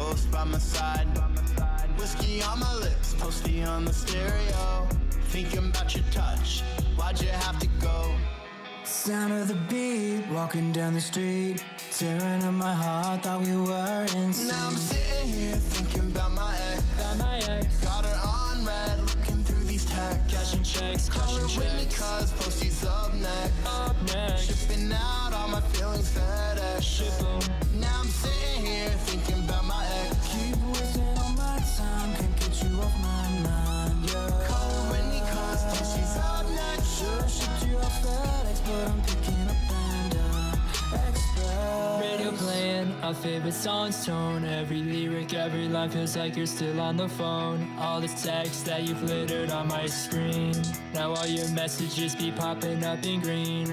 ghost by my side. Whiskey on my lips, toasty on the stereo. Thinking about your touch, why'd you have to go? Sound of the beat, walking down the street, tearing up my heart, thought we were insane. Now I'm sitting here thinking about my ex. Got her on red, looking through these texts. Cashing checks, cashing checks. With me cause Posty's up next. Shipping out all my feelings FedEx. Ship 'em. Now I'm sitting here thinking about my ex. Keep wasting all my time, can't get you off my mind, yeah. Call her with me cause Posty's up next. Should've shipped you off FedEx, but I'm picking up Panda Express. Radio playing, our favorite song's tone. Every lyric, every line feels like you're still on the phone. All this text that you've littered on my screen. Now all your messages be popping up in green.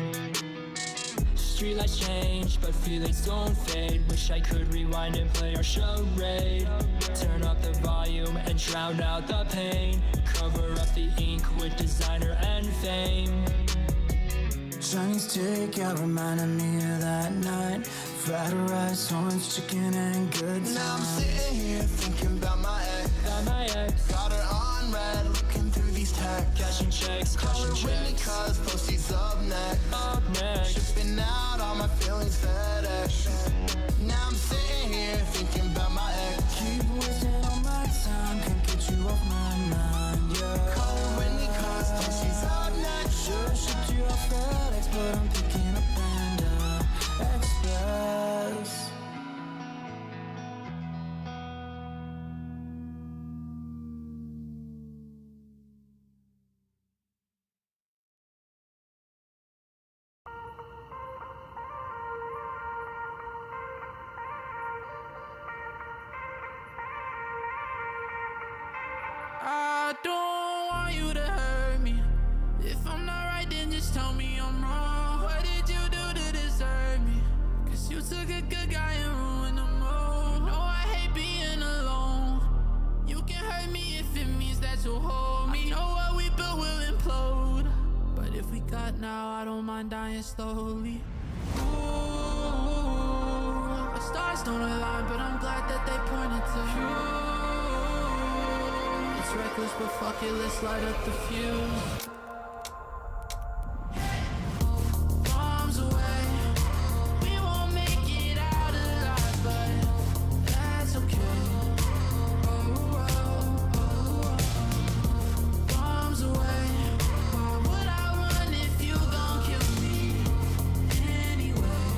Streetlights change, but feelings don't fade. Wish I could rewind and play our charade. Turn up the volume and drown out the pain. Cover up the ink with designer and fame. Chinese takeout reminded me of that night. Fried rice, orange chicken, and good times. Now I'm sitting here thinking about my ex. Got her on red, looking through these texts. Cashing checks, Call her cashing with me checks. cause Posty's up next. Shipping out all my feelings FedEx. Now I'm sitting here thinking about my ex. Keep wasting all my time, can't get you off my mind, yeah. Call her with me cause Posty's up next. Should've shipped you off FedEx, but I'm picking up Panda Express. I don't want you to hurt me. If I'm not right, then just tell me I'm wrong. What did you do to deserve me? Cause you took a good guy and ruined the mood. You know I hate being alone. You can hurt me if it means that you'll hold me. I know what we built will implode, but if we cut now, I don't mind dying slowly. Ooh, the stars don't align, but I'm glad that they pointed to you. It's reckless, but fuck it, let's light up the fuse. Bombs away, we won't make it out alive, but that's okay. Bombs away, why would I run if you gon' kill me anyway?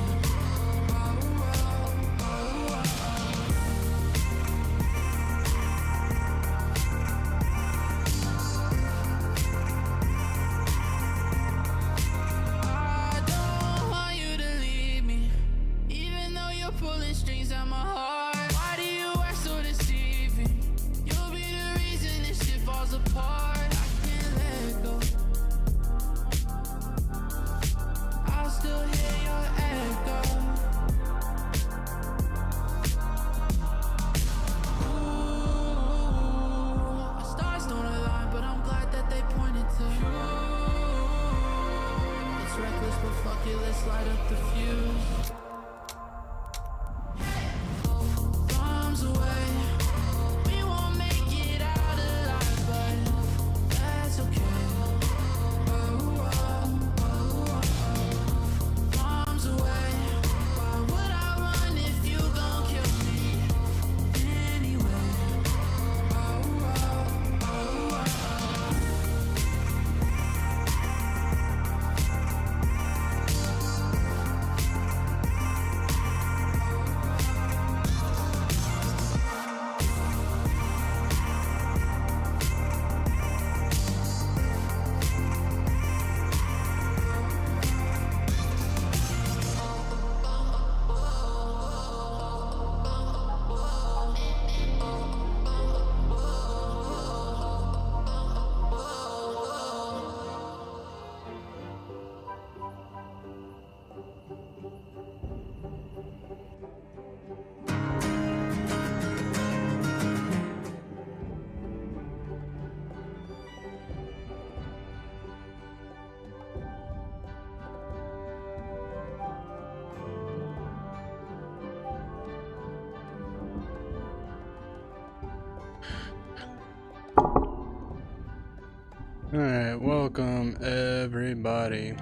Alright, welcome everybody.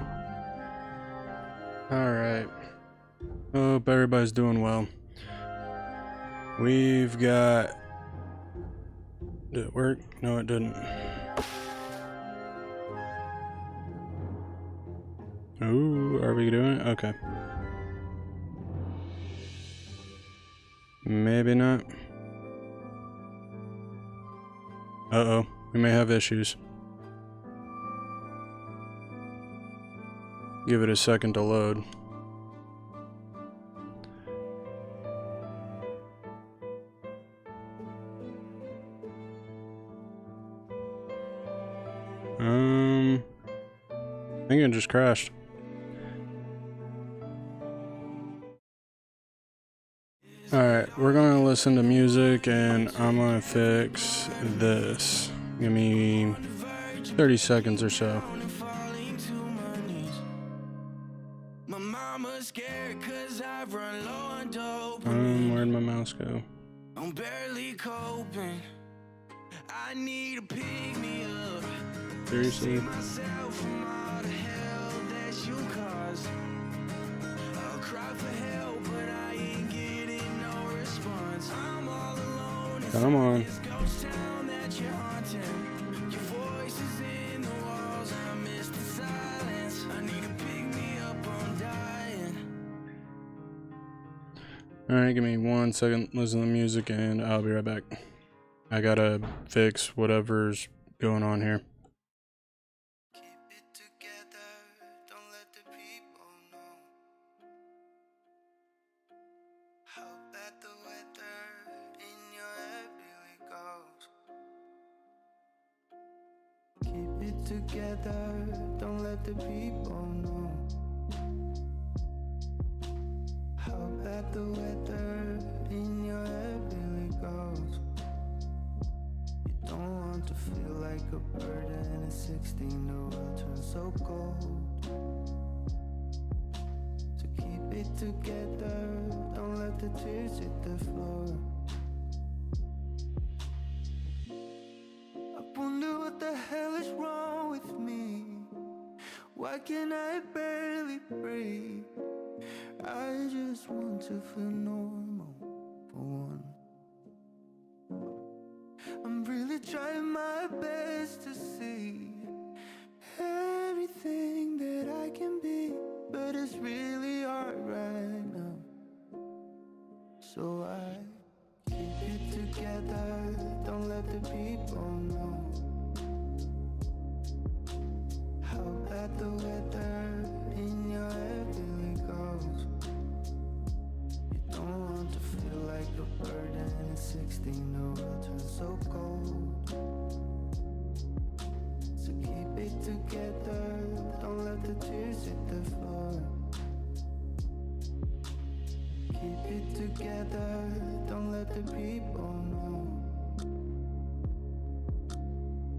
Alright. Hope everybody's doing well. We've got... Did it work? No, it didn't. Ooh, are we doing it? Okay. Maybe not. Uh-oh, we may have issues. Give it a second to load. I think it just crashed. Alright, we're gonna listen to music and I'm gonna fix this. Give me 30 seconds or so. Where'd my mouse go? I'm barely coping. I need to pick me up. Seriously? Myself from all the hell that you caused. I'll cry for help, but I ain't getting no response. I'm all alone. Come on. This ghost town that you're haunting. Your voice is in the walls. I miss the silence. I need to pick me up. I'm dying. Alright, give me 1 second, listen to the music, and I'll be right back. I gotta fix whatever's going on here. Keep it together. Don't let the people know. Hope that the weather in your head really goes. Keep it together. Don't let the people know. Hope that the weather in your head really goes. You don't want to feel like a burden at 16. The world turns so cold. So keep it together. Don't let the tears hit the floor. I wonder what the hell is wrong with me. Why can I barely breathe? I just want to feel normal for one. I'm really trying my best to see everything that I can be, but it's really hard right now. So I keep it together. Don't let the people know. How bad the weather in your head really goes. You don't want to feel like a burden at 16. The world turns so cold. So keep it together. Don't let the tears hit the floor. Keep it together. Don't let the people know.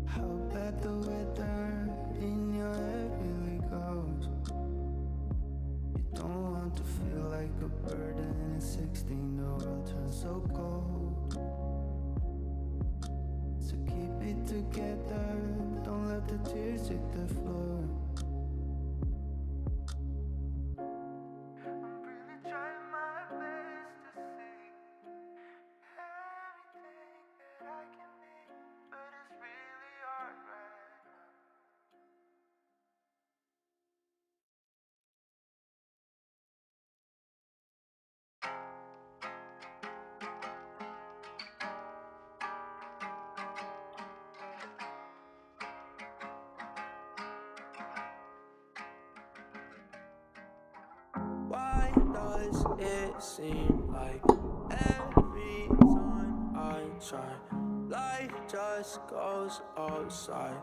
How bad the weather in your head really goes. You don't want to feel like a burden at 16. The world turns so cold. So keep it together. Don't let the tears hit the floor. I'm really trying my best to see everything that I can be, but it's really hard right now. Why does it seem like every time I try, life just goes upside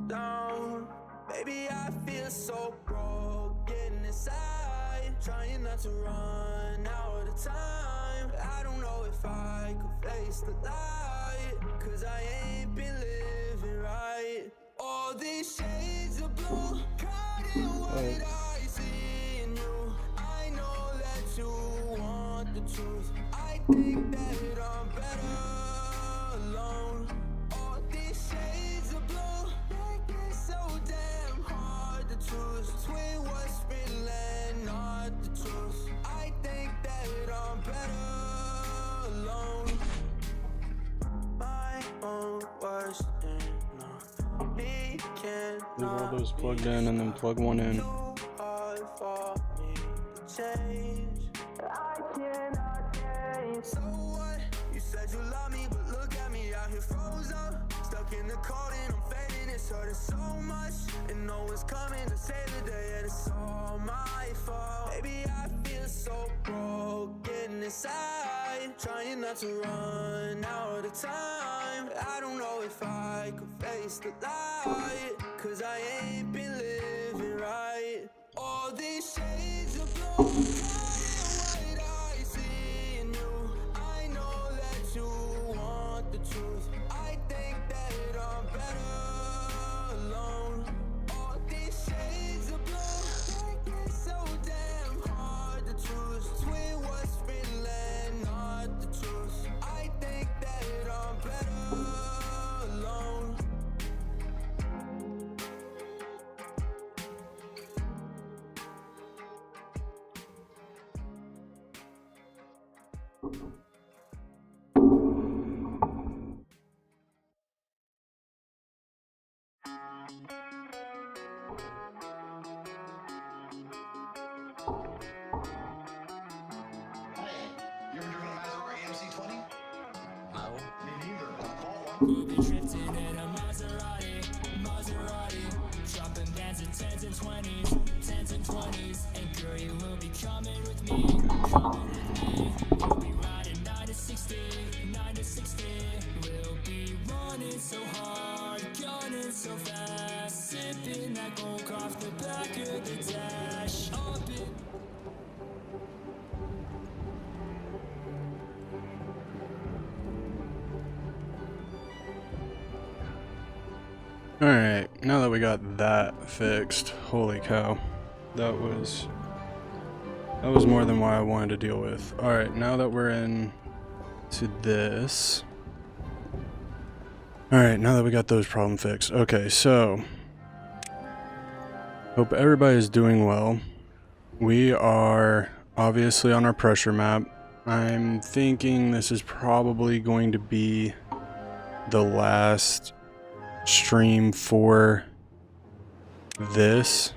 down? Baby, I feel so broken inside, trying not to run out of time. I don't know if I could face the light, cause I ain't been living right. All these shades of blue, caught in what I see in you. I know that you want the truth. I think that I'm better alone. All these shades of blue make me those plugged in and then plug one in. Hard for me to change. I cannot change. So what? You said you love me, but look at me out here froze up. Stuck in the cold and I'm fading. It's hurting so much. And no one's coming to save the day. And it's all my fault. Baby, I feel so broken inside. Trying not to run out of time. I don't know if I could face the light. Cause I ain't been living right. All these shades of blue, what I see in you. I know that you want the truth. I think that I'm better alone. All these shades of blue, make it so damn hard to choose between what's real and not the truth. I think that I'm better alone. We'll be drifting in a Maserati, dropping bands in 10s and 20s, and girl, you will be coming with me, We'll be riding 9 to 60, we'll be running so hard, gunning so fast, sipping that coke off the back of the dash, up in Alright, now that we got that fixed, holy cow, that was more than what I wanted to deal with. Alright, now that we're in to this. Alright, now that we got those problems fixed. Okay, so hope everybody is doing well. We are obviously on our pressure map. I'm thinking this is probably going to be the last stream for this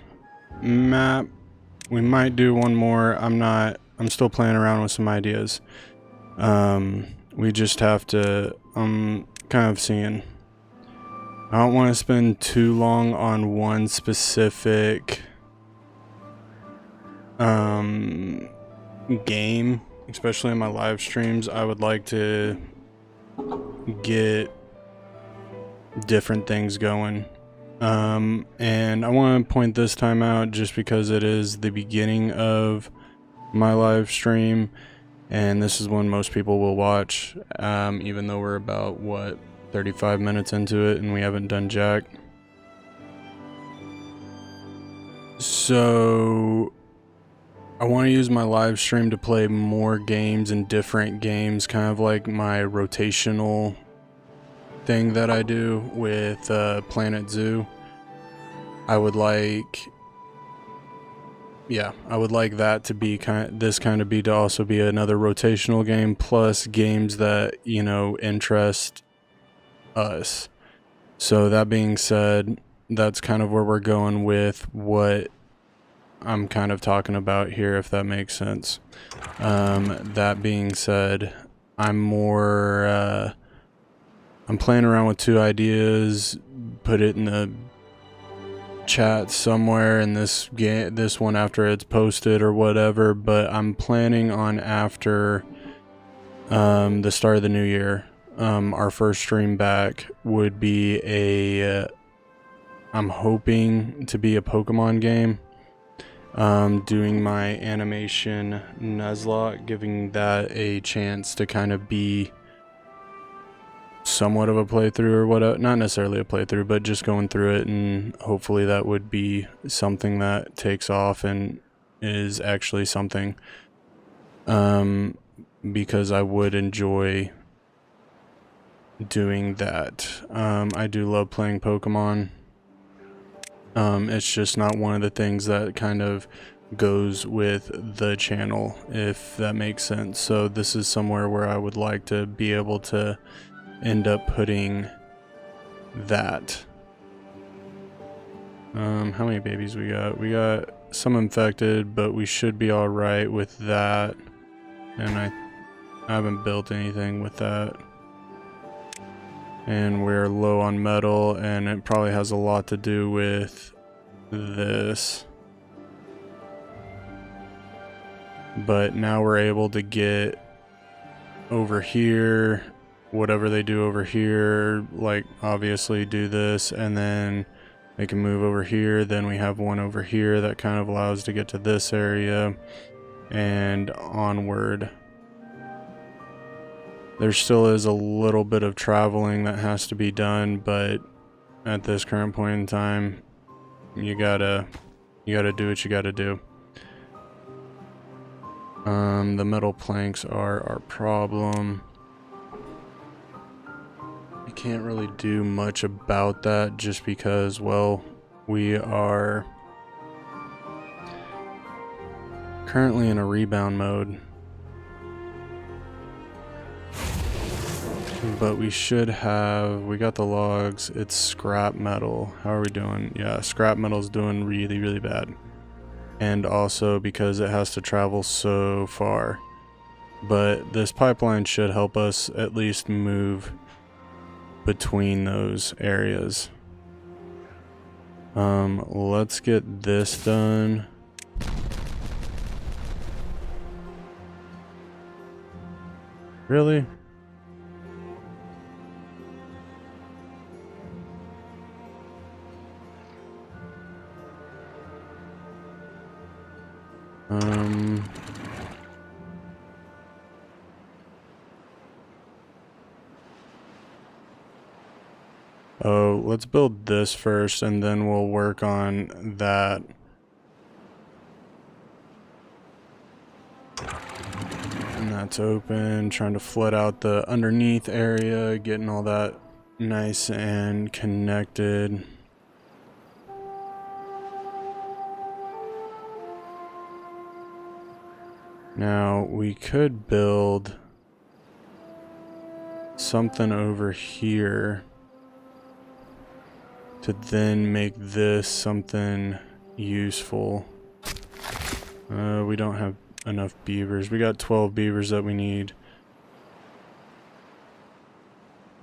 map. We might do one more. I'm still playing around with some ideas. We just have to, I'm kind of seeing. I don't want to spend too long on one specific game, especially in my live streams. I would like to get different things going, and I want to point this time out just because it is the beginning of my live stream, and this is when most people will watch, even though we're about 35 minutes into it and we haven't done jack. So I want to use my live stream to play more games and different games, kind of like my rotational thing that I do with Planet Zoo. I would like that to be to also be another rotational game, plus games that, you know, interest us. So that being said, that's kind of where we're going with what I'm kind of talking about here, if that makes sense. That being said, I'm playing around with two ideas, put it in the chat somewhere in this one after it's posted or whatever, but I'm planning on after the start of the new year, our first stream back would be I'm hoping to be a Pokemon game, doing my animation Nuzlocke, giving that a chance to kind of be somewhat of a playthrough or whatever, not necessarily a playthrough, but just going through it, and hopefully that would be something that takes off and is actually something, because I would enjoy doing that. I do love playing Pokemon. It's just not one of the things that kind of goes with the channel, if that makes sense. So this is somewhere where I would like to be able to end up putting that. How many babies we got? We got some infected, but we should be alright with that. And I haven't built anything with that. And we're low on metal, and it probably has a lot to do with this. But now we're able to get over here, whatever they do over here, like obviously do this, and then they can move over here. Then we have one over here that kind of allows to get to this area and onward. There still is a little bit of traveling that has to be done, but at this current point in time, you gotta do what you gotta do. The metal planks are our problem. You can't really do much about that just because, well, we are currently in a rebound mode. But we should have, we got the logs, it's scrap metal. How are we doing? Yeah, scrap metal's doing really, really bad. And also because it has to travel so far. But this pipeline should help us at least move between those areas. Let's get this done. Really? Oh, let's build this first and then we'll work on that. And that's open, trying to flood out the underneath area, getting all that nice and connected. Now, we could build something over here to then make this something useful. We don't have enough beavers. We got 12 beavers that we need.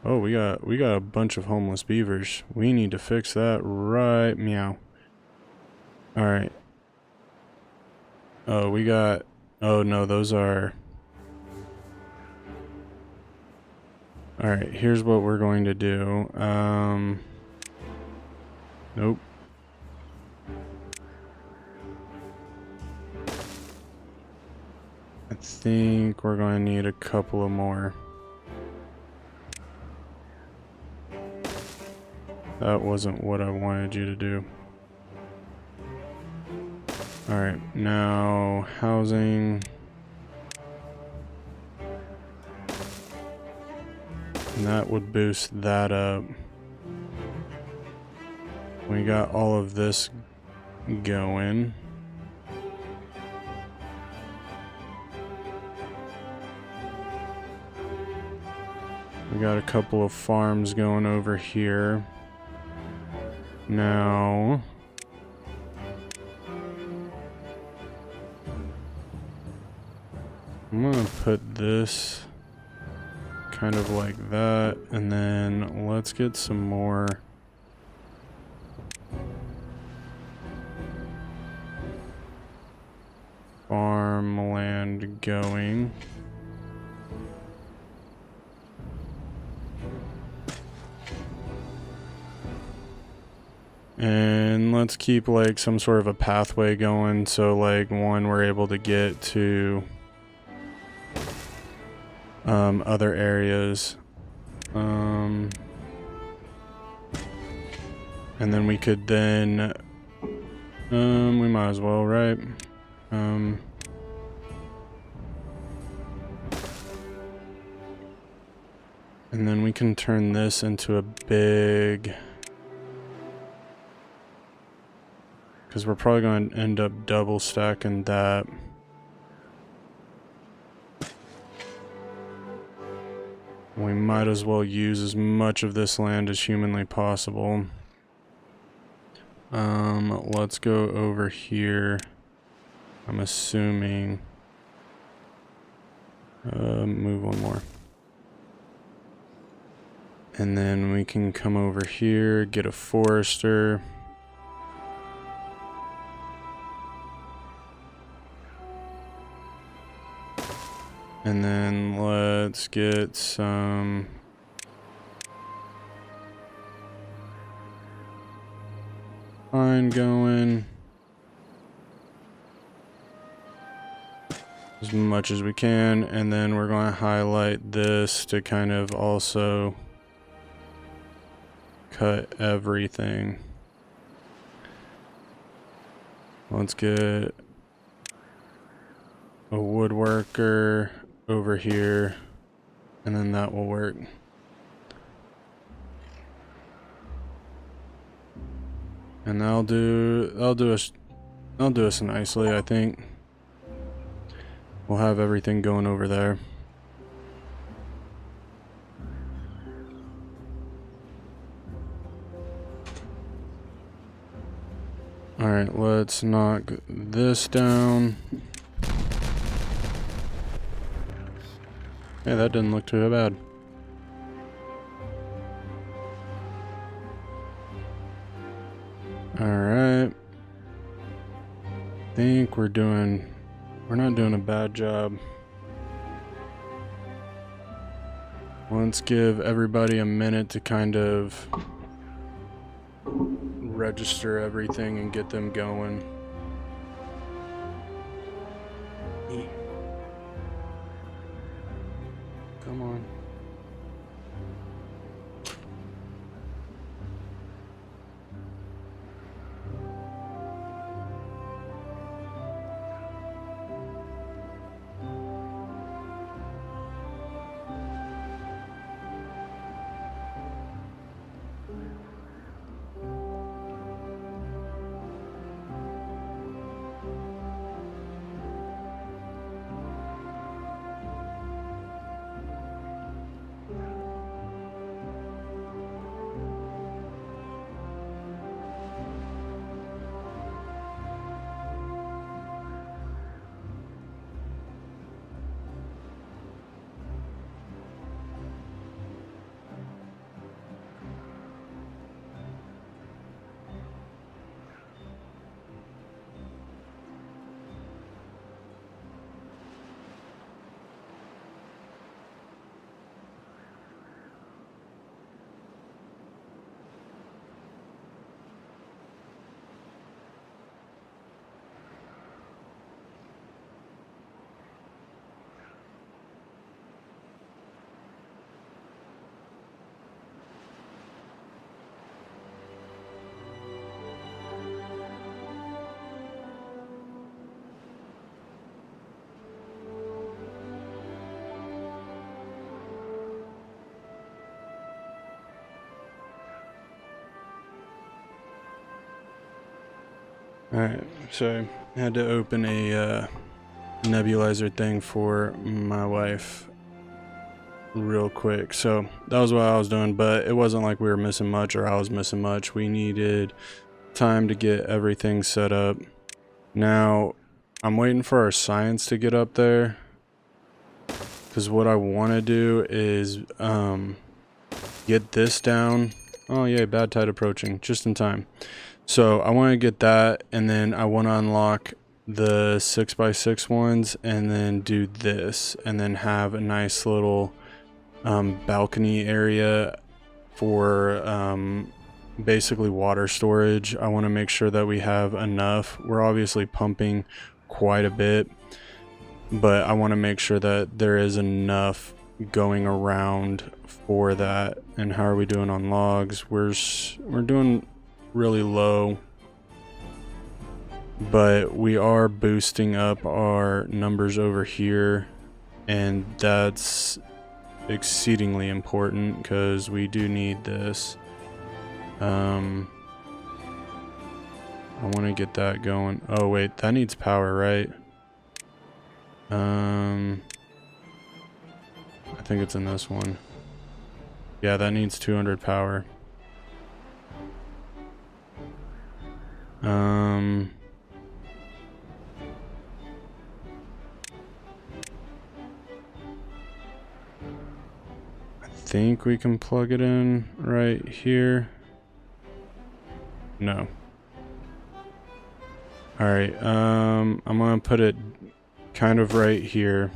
Oh, we got a bunch of homeless beavers. We need to fix that right meow. All right. Oh, we got, oh no, those are, all right, here's what we're going to do. Nope. I think we're going to need a couple of more. That wasn't what I wanted you to do. Alright, now housing. And that would boost that up. We got all of this going. We got a couple of farms going over here. Now, I'm gonna put this kind of like that, and then let's get some more farmland going. And let's keep like some sort of a pathway going, so like one, we're able to get to other areas, and then we could then we might as well, right? And then we can turn this into a big, because we're probably going to end up double stacking that. We might as well use as much of this land as humanly possible. Let's go over here. I'm assuming, move one more. And then we can come over here, get a forester. And then let's get some pine going. As much as we can. And then we're going to highlight this to kind of also cut everything. Let's get a woodworker over here, and then that will work. And that'll do us nicely, I think. We'll have everything going over there. Alright, let's knock this down. Hey, that didn't look too bad. Alright. I think we're not doing a bad job. Let's give everybody a minute to kind of register everything and get them going. Come on. Alright, so I had to open a nebulizer thing for my wife real quick. So that was what I was doing, but it wasn't like we were missing much or I was missing much. We needed time to get everything set up. Now, I'm waiting for our science to get up there, because what I want to do is get this down. Oh yay, bad tide approaching, just in time. So I want to get that, and then I want to unlock the 6x6 ones, and then do this, and then have a nice little balcony area for basically water storage. I want to make sure that we have enough. We're obviously pumping quite a bit, but I want to make sure that there is enough going around for that. And how are we doing on logs? We're doing really low, but we are boosting up our numbers over here, and that's exceedingly important because we do need this. I want to get that going. Oh wait, that needs power, right? I think it's in this one. Yeah, that needs 200 power. think we can plug it in right here. No. Alright, I'm gonna put it kind of right here.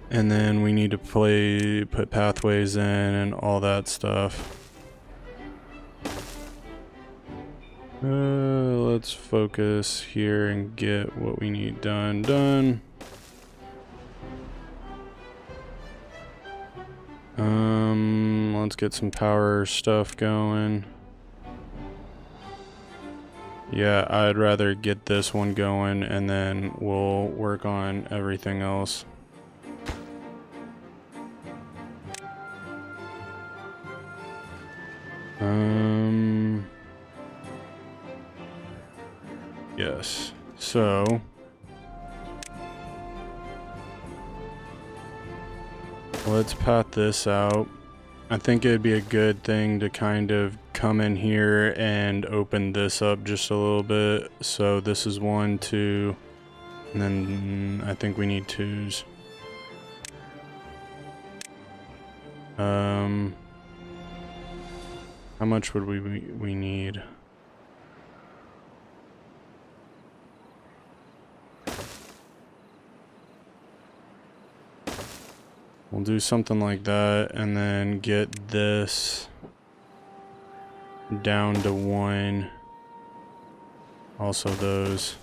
And then we need to put pathways in and all that stuff. Let's focus here and get what we need done. Let's get some power stuff going. Yeah, I'd rather get this one going and then we'll work on everything else. Yes. So let's path this out. I think it'd be a good thing to kind of come in here and open this up just a little bit. So this is 1, 2, and then I think we need 2s. How much would we need? We'll do something like that and then get this down to 1. Also those.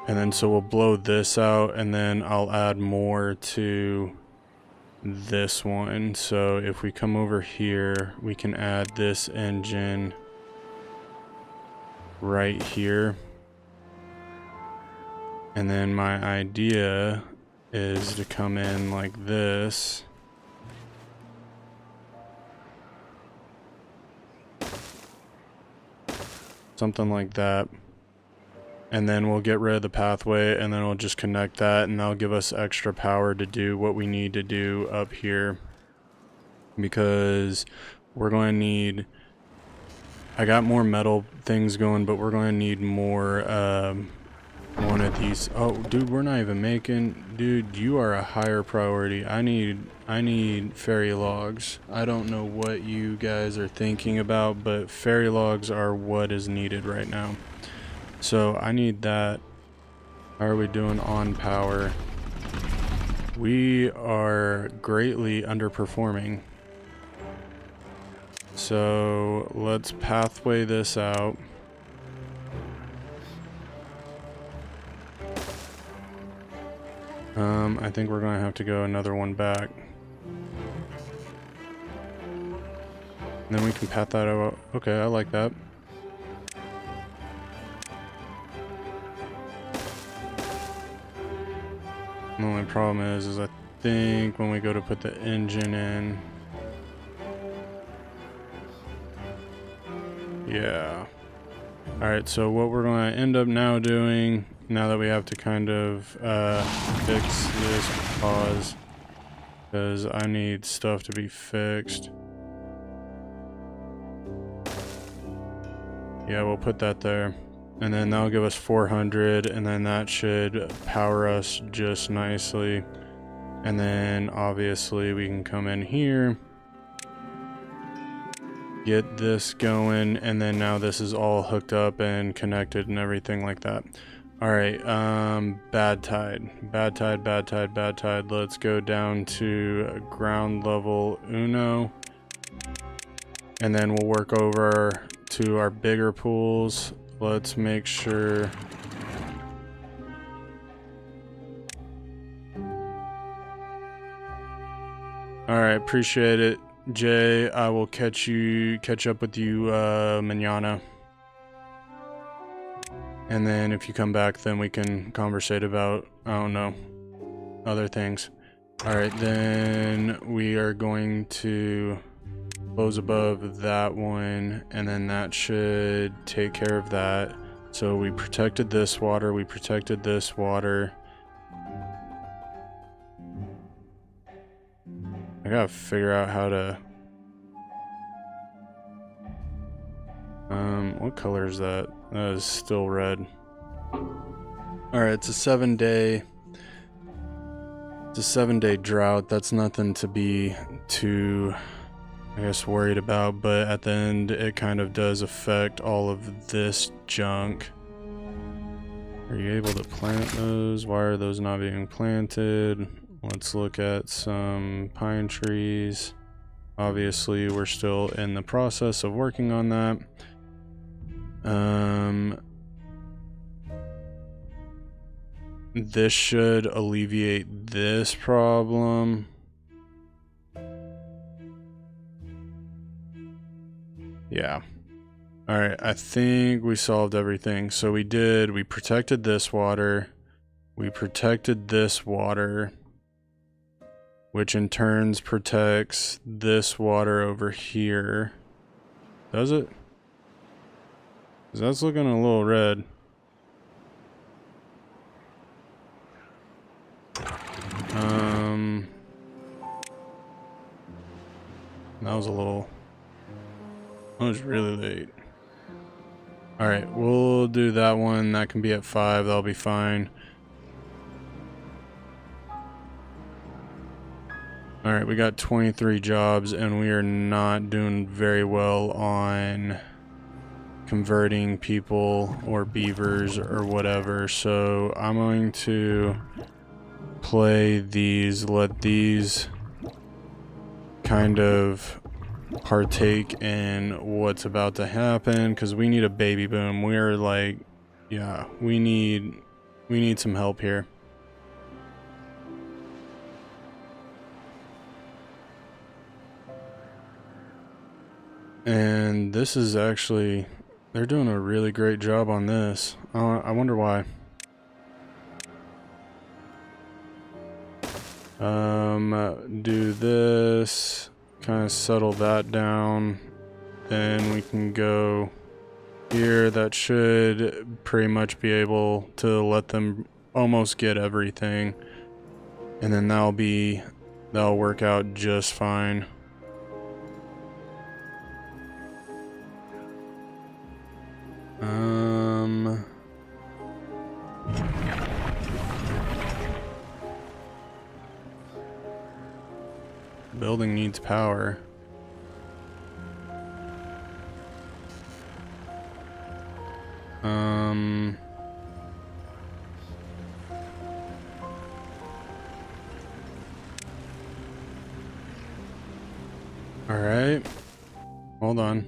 And then so we'll blow this out and then I'll add more to this one. So if we come over here, we can add this engine right here. And then my idea is to come in like this. Something like that. And then we'll get rid of the pathway and then we'll just connect that and that'll give us extra power to do what we need to do up here. Because we're going to need... I got more metal things going, but we're going to need more... one of these. Oh, dude, we're not even making... Dude, you are a higher priority. I need fairy logs. I don't know what you guys are thinking about, but fairy logs are what is needed right now. So I need that. How are we doing on power? We are greatly underperforming. So let's pathway this out. I think we're going to have to go another one back. And then we can path that out. Okay, I like that. The only problem is I think when we go to put the engine in... Yeah. Alright, so what we're going to end up now doing, now that we have to kind of fix this pause, because I need stuff to be fixed. Yeah, we'll put that there. And then that'll give us 400, and then that should power us just nicely. And then obviously we can come in here, get this going, and then now this is all hooked up and connected and everything like that. Alright, bad tide. Let's go down to ground level uno. And then we'll work over to our bigger pools. Let's make sure... Alright, appreciate it, Jay. I will catch up with you mañana. And then if you come back, then we can conversate about, I don't know, other things. Alright, then we are going to close above that one, and then that should take care of that. So we protected this water, we protected this water. I gotta figure out how to... What color is that? That is still red. Alright, it's a 7-day. It's a 7-day drought. That's nothing to be too, I guess, worried about, but at the end it kind of does affect all of this junk. Are you able to plant those? Why are those not being planted? Let's look at some pine trees. Obviously, we're still in the process of working on that. This should alleviate this problem. Yeah. Alright, I think we solved everything. So we protected this water. We protected this water, which in turns protects this water over here. Does it? 'Cause that's looking a little red. That was really late. Alright, we'll do that one. That can be at 5. That'll be fine. Alright, we got 23 jobs and we are not doing very well on converting people or beavers or whatever. So I'm going to play these, let these kind of partake in what's about to happen, because we need a baby boom. We're like, yeah, we need some help here. And this is actually, they're doing a really great job on this. I wonder why. Do this, kind of settle that down, then we can go here. That should pretty much be able to let them almost get everything, and then that'll work out just fine. Building needs power. All right. Hold on.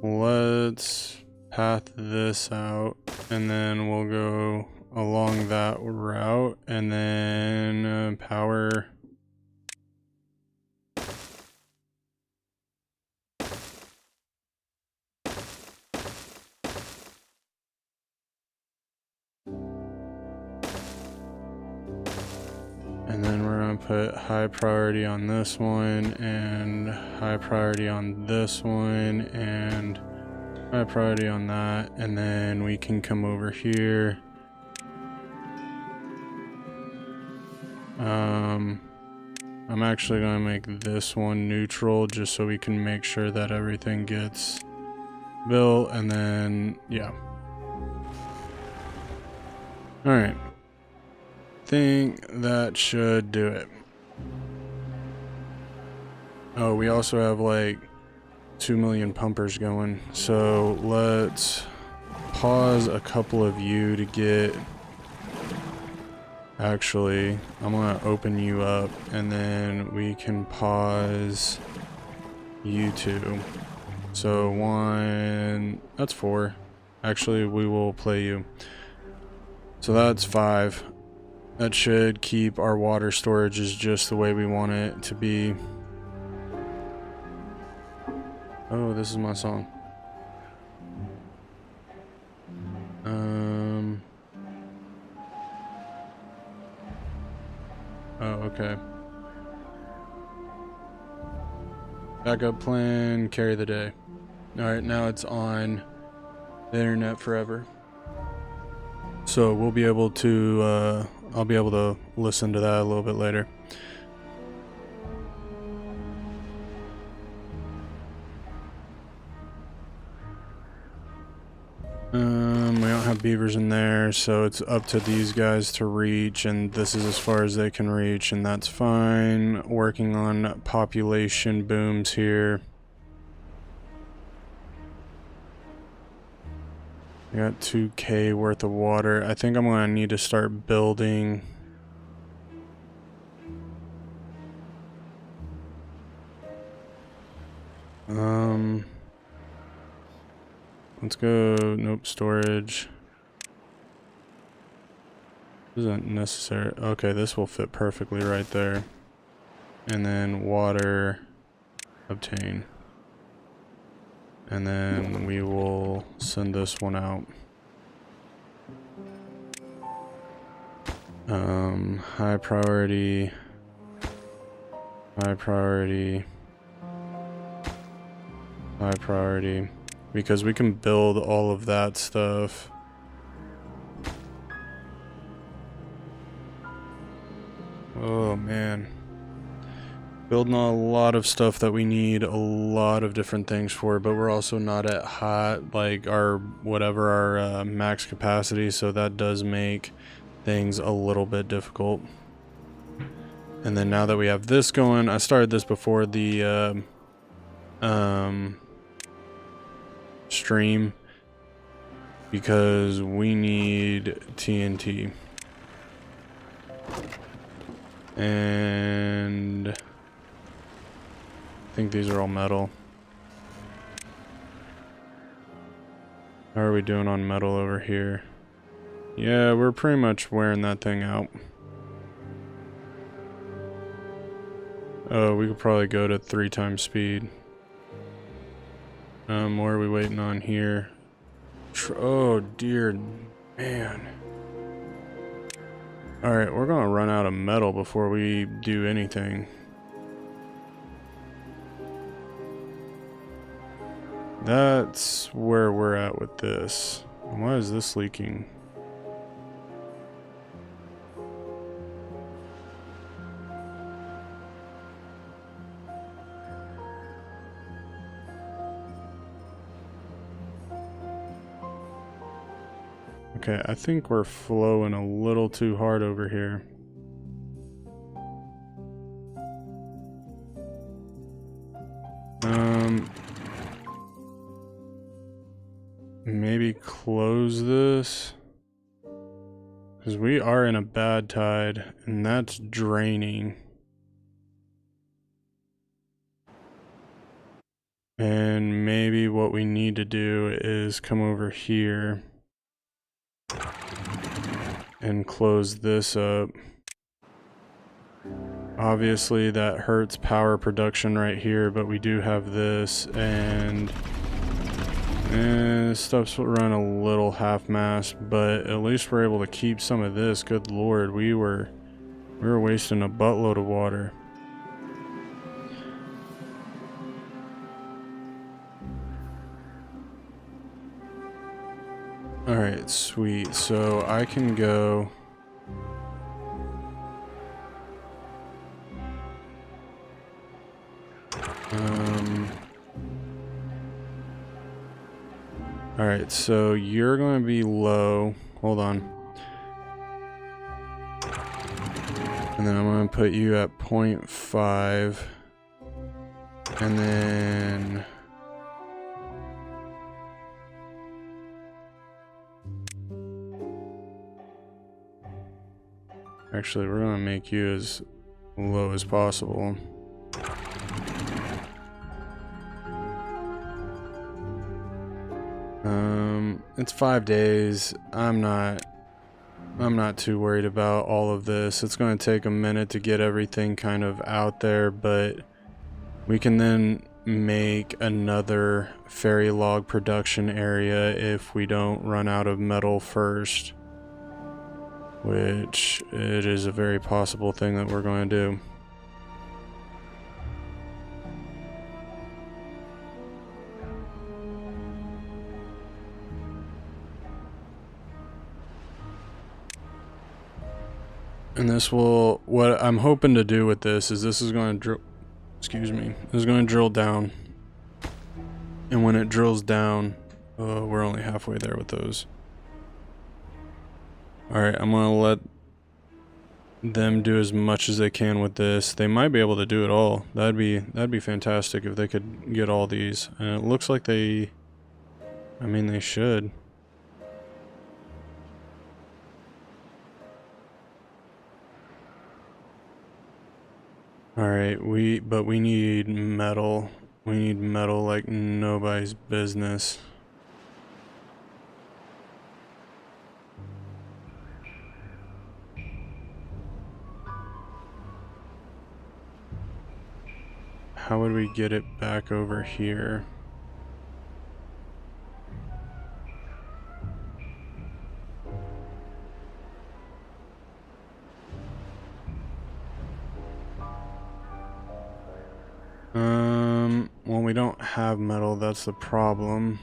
Let's path this out, and then we'll go along that route, and then power. And then we're going to put high priority on this one, and high priority on this one, and high priority on that. And then we can come over here. I'm actually going to make this one neutral just so we can make sure that everything gets built. And then, yeah. Alright. Think that should do it. Oh, we also have like 2 million pumpers going, so let's pause a couple of you to get, actually I'm gonna open you up, and then we can pause you two. So 1, that's 4. Actually, we will play you. So that's 5. That should keep our water storage is just the way we want it to be. Oh, this is my song. Oh, okay. Backup plan, carry the day. Alright, now it's on the internet forever. So we'll be able to, I'll be able to listen to that a little bit later. beavers in there, so it's up to these guys to reach, and this is as far as they can reach, and that's fine. Working on population booms here. I got 2K worth of water. I think I'm gonna need to start building. Let's go, nope, storage. Isn't necessary. Okay, this will fit perfectly right there. And then water, obtain. And then we will send this one out. High priority. High priority. High priority. Because we can build all of that stuff. Oh man. Building a lot of stuff that we need a lot of different things for, but we're also not at hot, like our max capacity, so that does make things a little bit difficult. And then now that we have this going, I started this before the stream because we need TNT. And I think these are all metal. How are we doing on metal over here? Yeah, we're pretty much wearing that thing out. Oh, we could probably go to 3 times speed. What are we waiting on here? Oh dear man. Alright, we're gonna run out of metal before we do anything. That's where we're at with this. Why is this leaking? Okay, I think we're flowing a little too hard over here. Maybe close this, because we are in a bad tide and that's draining. And maybe what we need to do is come over here and close this up. Obviously that hurts power production right here, but we do have this, and this stuff's run a little half-mast, but at least we're able to keep some of this. Good lord, we were wasting a buttload of water. Alright, sweet. So I can go... Alright, so you're going to be low. Hold on. And then I'm going to put you at 0.5. And then... Actually, we're going to make you as low as possible. It's 5 days. I'm not too worried about all of this. It's going to take a minute to get everything kind of out there, but we can then make another fairy log production area if we don't run out of metal first. Which it is a very possible thing that we're going to do. And this will, what I'm hoping to do with this is going to drill, excuse me, is going to drill down. And when it drills down, we're only halfway there with those. Alright, I'm gonna let them do as much as they can with this. They might be able to do it all. That'd be fantastic if they could get all these. And it looks like they, I mean, they should. Alright, but we need metal. We need metal like nobody's business. How would we get it back over here? Well, we don't have metal, that's the problem.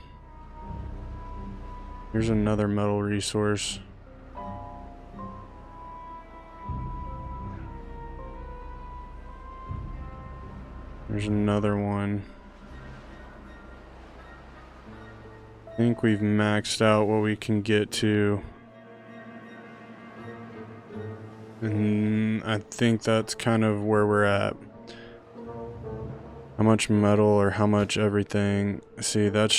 Here's another metal resource. There's another one. I think we've maxed out what we can get to. And I think that's kind of where we're at. How much metal or how much everything. See, that's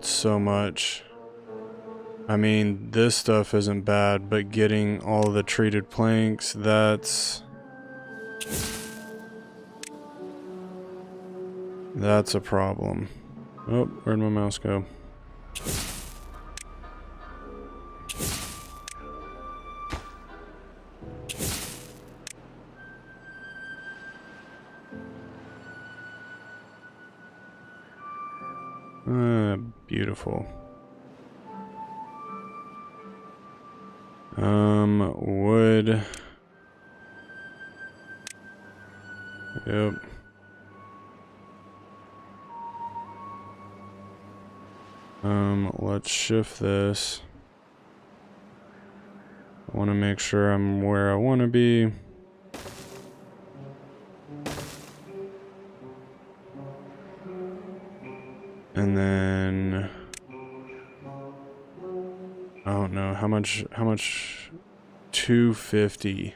so much. I mean, this stuff isn't bad, but getting all the treated planks, that's a problem. Oh, where'd my mouse go? Beautiful. Wood. Yep. Let's shift this. I want to make sure I'm where I want to be. And then I don't know how much 250.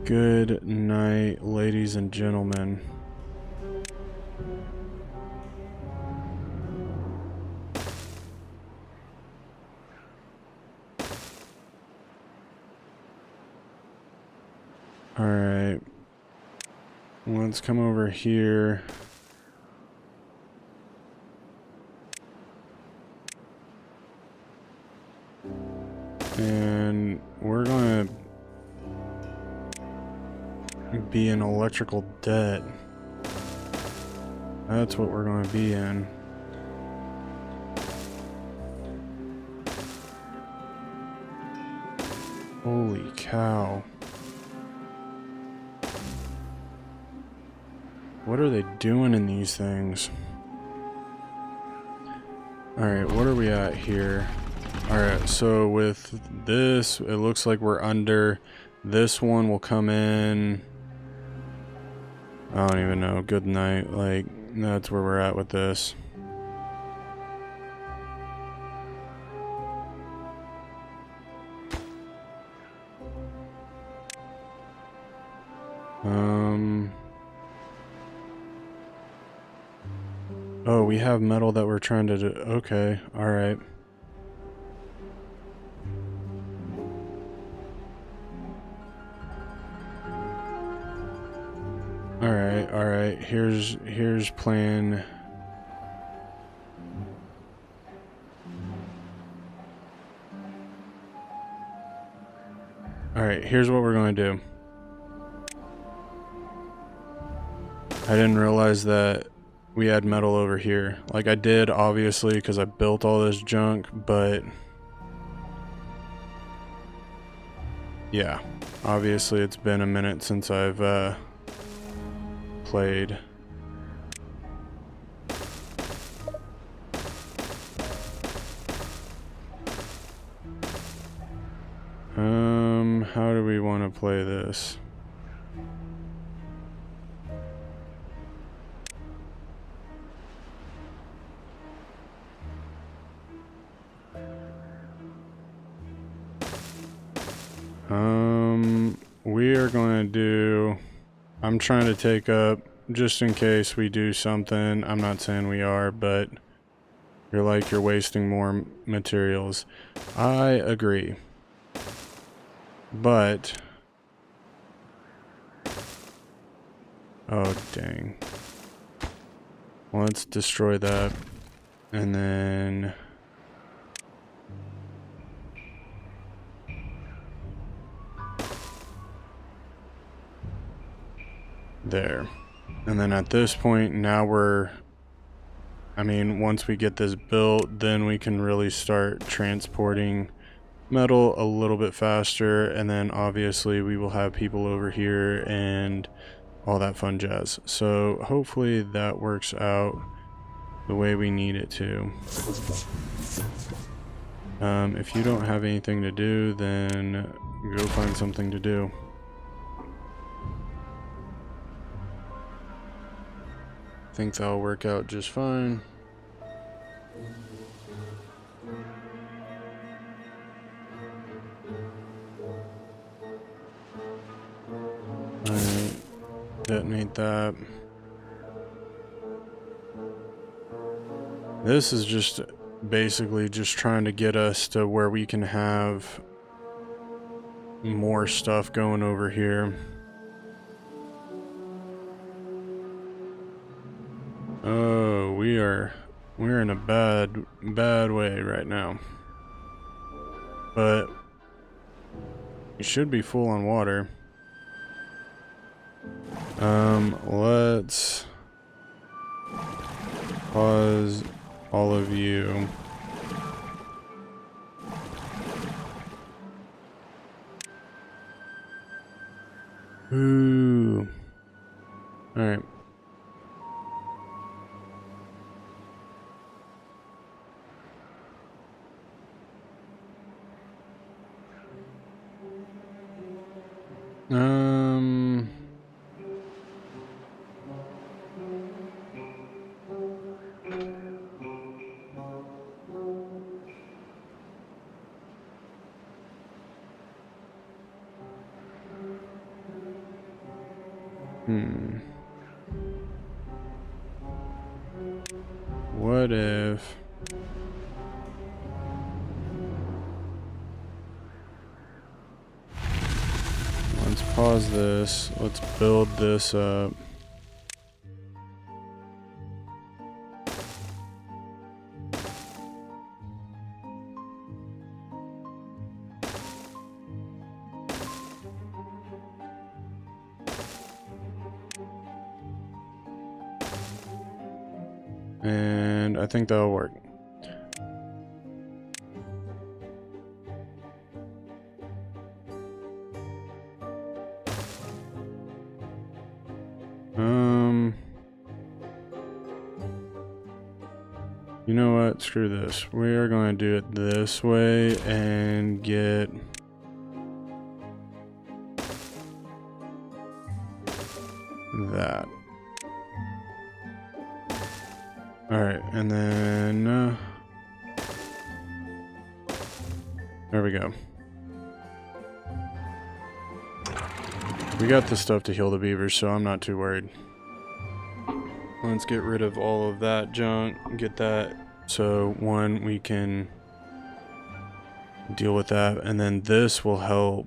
Good night, ladies and gentlemen. All right. Let's come over here. And we're gonna be in electrical debt. That's what we're gonna be in. Holy cow. What are they doing in these things? Alright, what are we at here? Alright, so with this, it looks like we're under. This one will come in. I don't even know. Good night. Like, that's where we're at with this. Oh, we have metal that we're trying to do. Okay, alright. Alright, here's plan. Alright, here's what we're gonna do. I didn't realize that we had metal over here. Like I did, obviously, because I built all this junk, but yeah, obviously it's been a minute since I've played. How do we want to play this? We are going to do, I'm trying to take up, just in case we do something, I'm not saying we are, but you're like, you're wasting more materials. I agree. But, oh dang. Well, let's destroy that. And then there. And then at this point, now I mean, once we get this built, then we can really start transporting metal a little bit faster. And then obviously we will have people over here and all that fun jazz. So hopefully that works out the way we need it to. If you don't have anything to do, then go find something to do. I think that'll work out just fine. Alright, detonate that. This is just basically just trying to get us to where we can have more stuff going over here. Oh, we're in a bad way right now. But we should be full on water. Let's pause all of you. Ooh. All right. What if let's pause this. Let's build this up. And I think that'll work. You know what? Screw this. We are going to do it this way and get that. Alright, and then there we go. We got the stuff to heal the beavers, so I'm not too worried. Let's get rid of all of that junk, get that, so one, we can deal with that, and then this will help.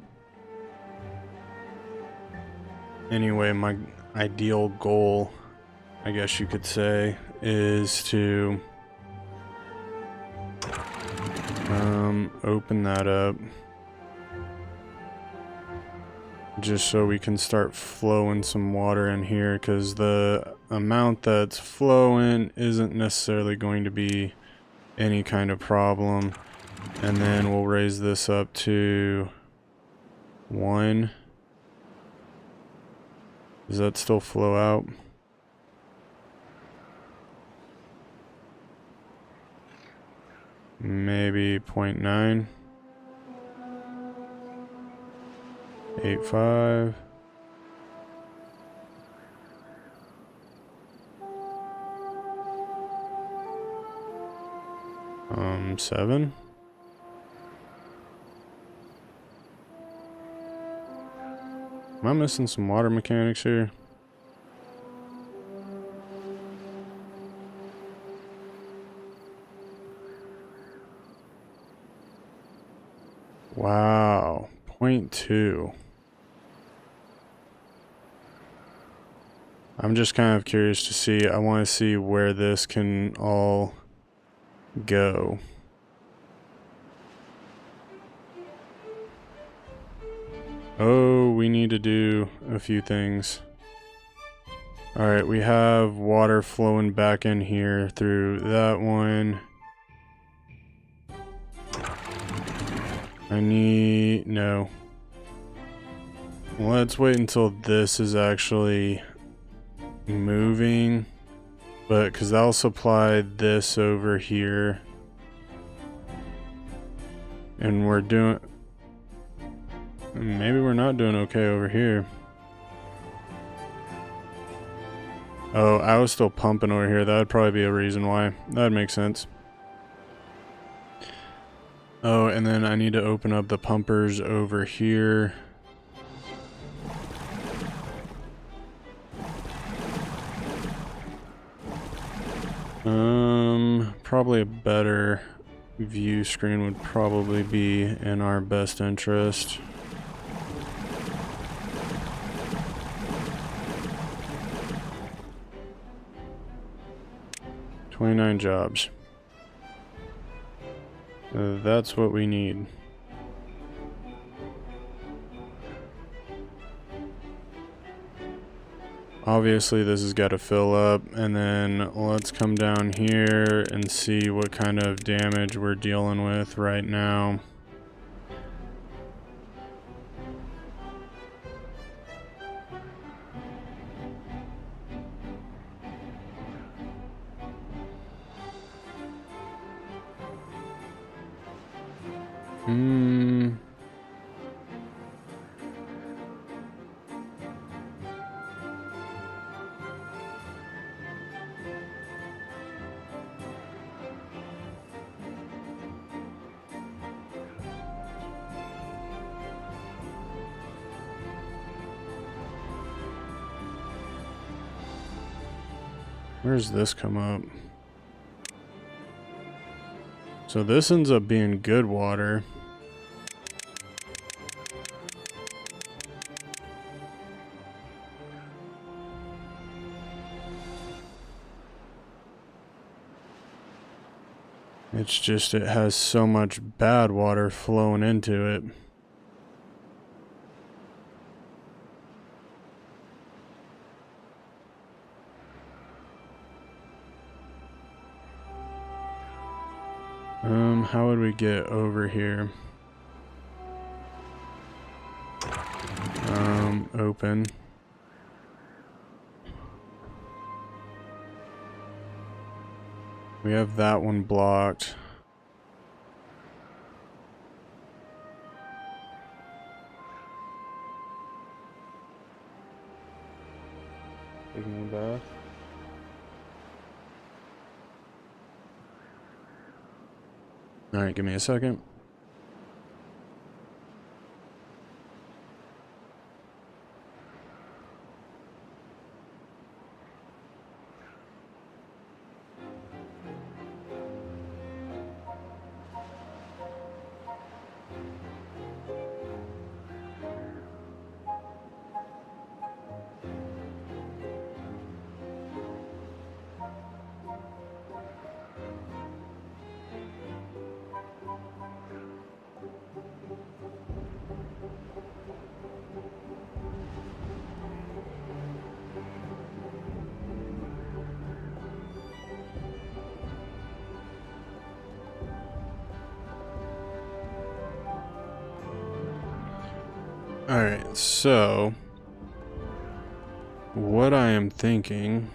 Anyway, my ideal goal, I guess you could say, is to open that up just so we can start flowing some water in here, because the amount that's flowing isn't necessarily going to be any kind of problem. And then we'll raise this up to 1. Does that still flow out? Maybe 0.9. 8.5. 7. Am I missing some water mechanics here? Wow, 0.2. I'm just kind of curious to see. I want to see where this can all go. Oh, we need to do a few things. Alright, we have water flowing back in here through that one. No. Let's wait until this is actually moving. But, because that'll supply this over here. And we're doing... Maybe we're not doing okay over here. Oh, I was still pumping over here. That would probably be a reason why. That would make sense. Oh, and then I need to open up the pumpers over here. Probably a better view screen would probably be in our best interest. $29 jobs. That's what we need. Obviously this has got to fill up, and then let's come down here and see what kind of damage we're dealing with right now. Where's this come up? So this ends up being good water. It's just it has so much bad water flowing into it. How would we get over here? Open. We have that one blocked. Taking a bath. Alright, give me a second. Alright, so what I am thinking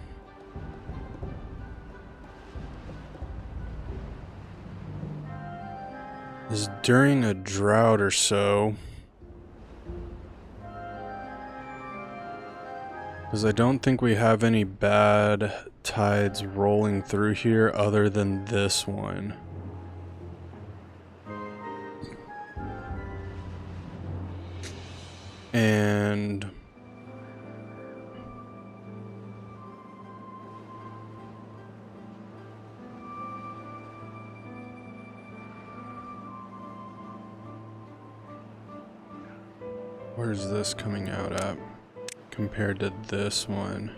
is during a drought or so, because I don't think we have any bad tides rolling through here other than this one. And Where's this coming out at compared to this one?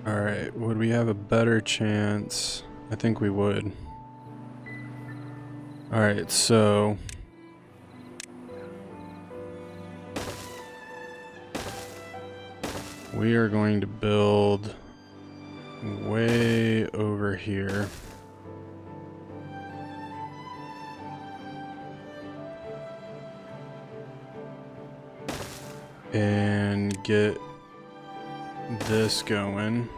Alright, would we have a better chance? I think we would. Alright, so we are going to build way over here. And get this going.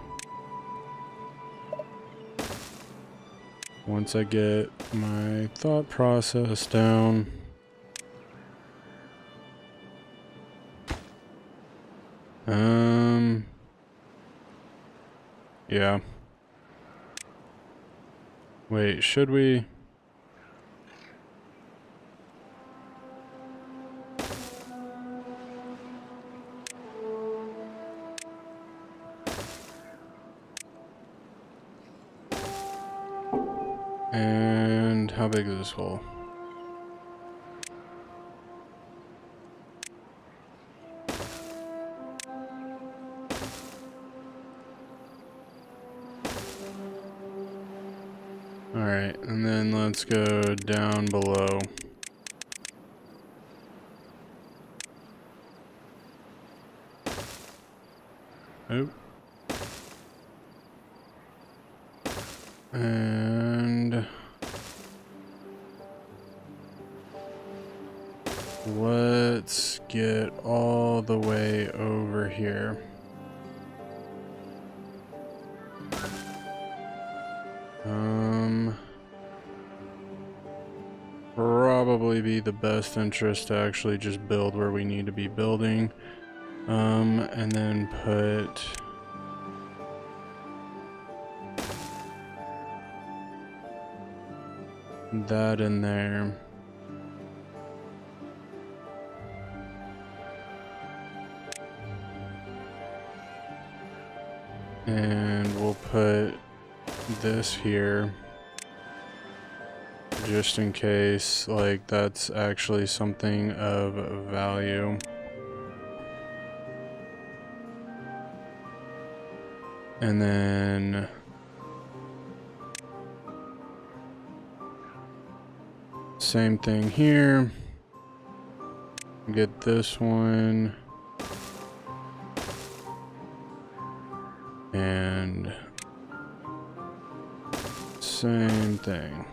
Once I get my thought process down. Yeah. Wait, should we? And how big is this hole? Alright, and then let's go down below. Oh. And let's get all the way over here. Probably be the best interest to actually just build where we need to be building. And then put that in there. And we'll put this here. Just in case, like, that's actually something of value. And then same thing here. Get this one. And same thing.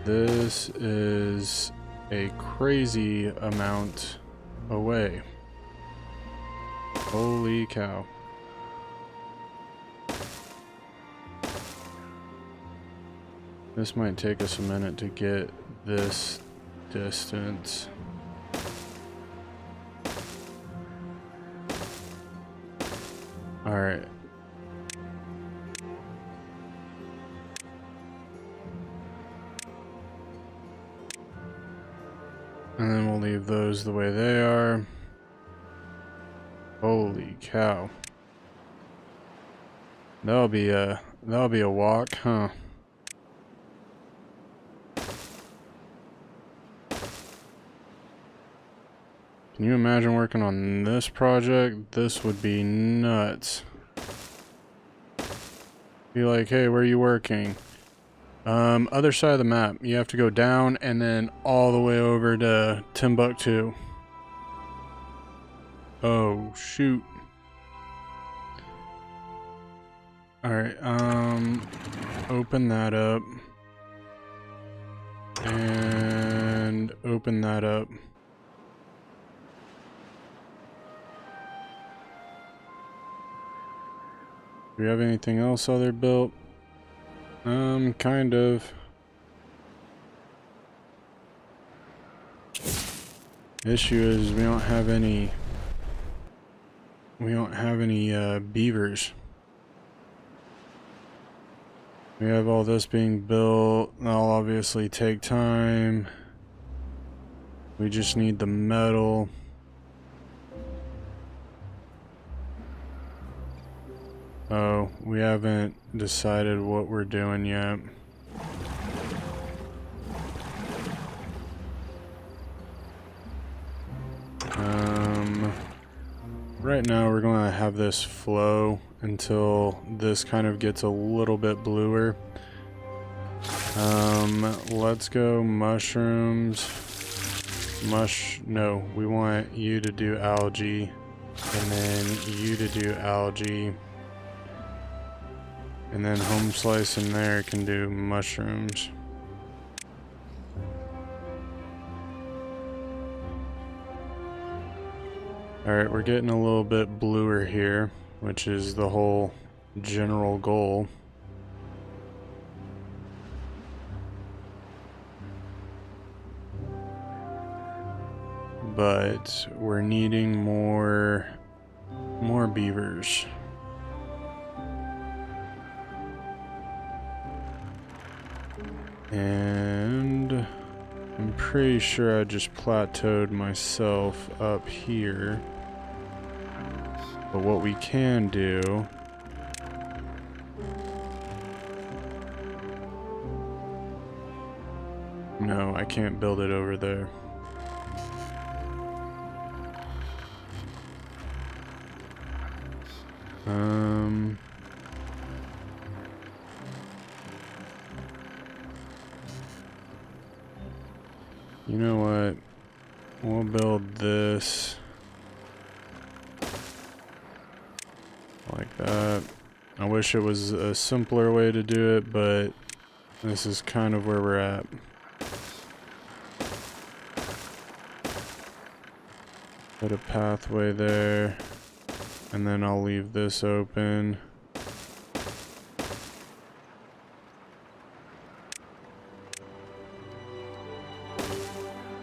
This is a crazy amount away. Holy cow. This might take us a minute to get this distance. Alright. And then we'll leave those the way they are. Holy cow. That'll be a walk, huh? Can you imagine working on this project? This would be nuts. Be like, hey, where are you working? Other side of the map. You have to go down and then all the way over to Timbuktu. Oh, shoot. Alright, open that up. And open that up. Do we have anything else other built? Kind of. Issue is we don't have any beavers. We have all this being built. That'll obviously take time. We just need the metal. Oh, we haven't decided what we're doing yet. Right now we're going to have this flow until this kind of gets a little bit bluer. Let's go mushrooms. No, we want you to do algae, and then you to do algae. And then home slice in there can do mushrooms. Alright, we're getting a little bit bluer here, which is the whole general goal. But we're needing more beavers. And I'm pretty sure I just plateaued myself up here. But what we can do no, I can't build it over there. You know what? We'll build this like that. I wish it was a simpler way to do it, but this is kind of where we're at. Put a pathway there, and then I'll leave this open.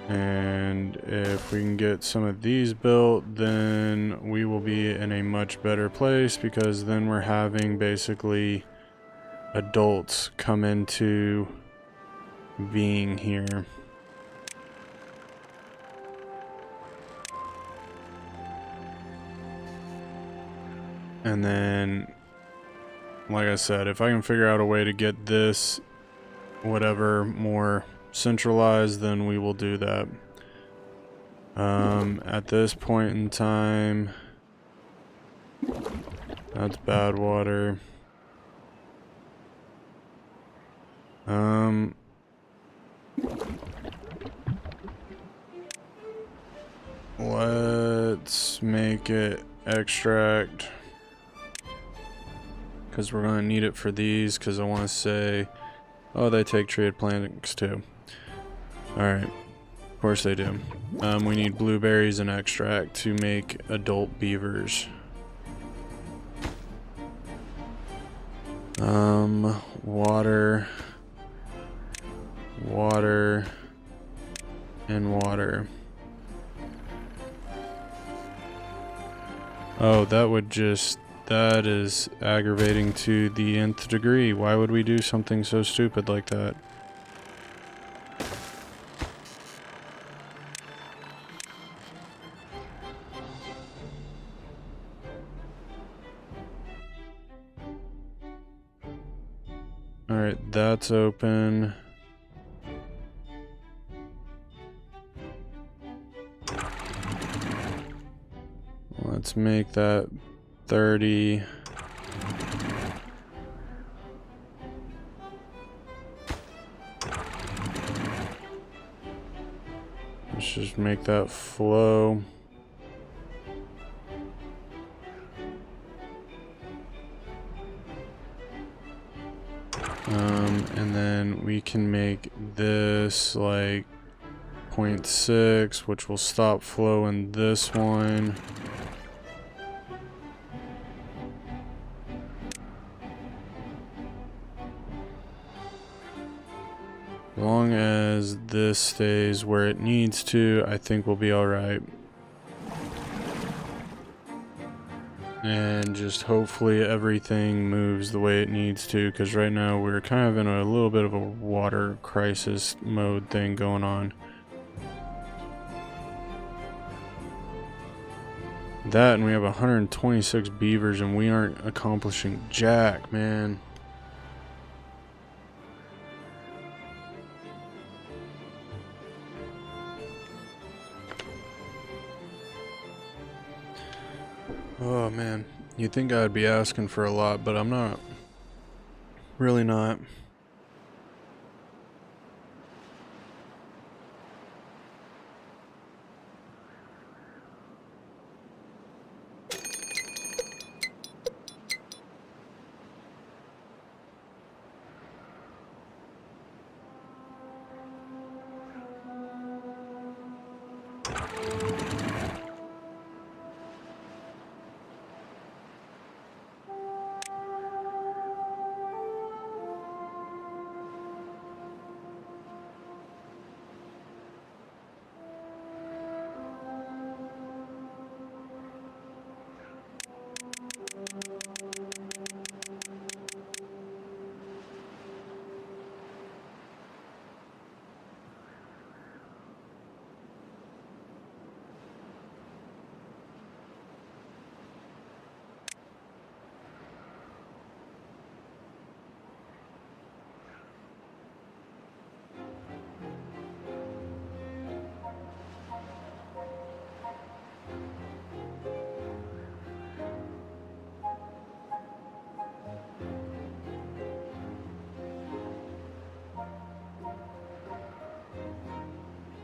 And if we can get some of these built, then we will be in a much better place, because then we're having basically adults come into being here. And then, like I said, if I can figure out a way to get this, whatever, more centralized, then we will do that. At this point in time, that's bad water. Let's make it extract, because we're going to need it for these, because I want to say, oh, they take treated plants too. Alright, of course they do. We need blueberries and extract to make adult beavers. Water, water, and water. Oh, that is aggravating to the nth degree. Why would we do something so stupid like that? Alright, that's open. Let's make that 30. Let's just make that flow. And then we can make this like 0.6, which will stop flow in this one. As long as this stays where it needs to, I think we'll be alright. and just hopefully everything moves the way it needs to, because right now we're kind of in a little bit of a water crisis mode thing going on. That, and we have 126 beavers and we aren't accomplishing jack, man. Oh man, you'd think I'd be asking for a lot, but I'm not. Really not.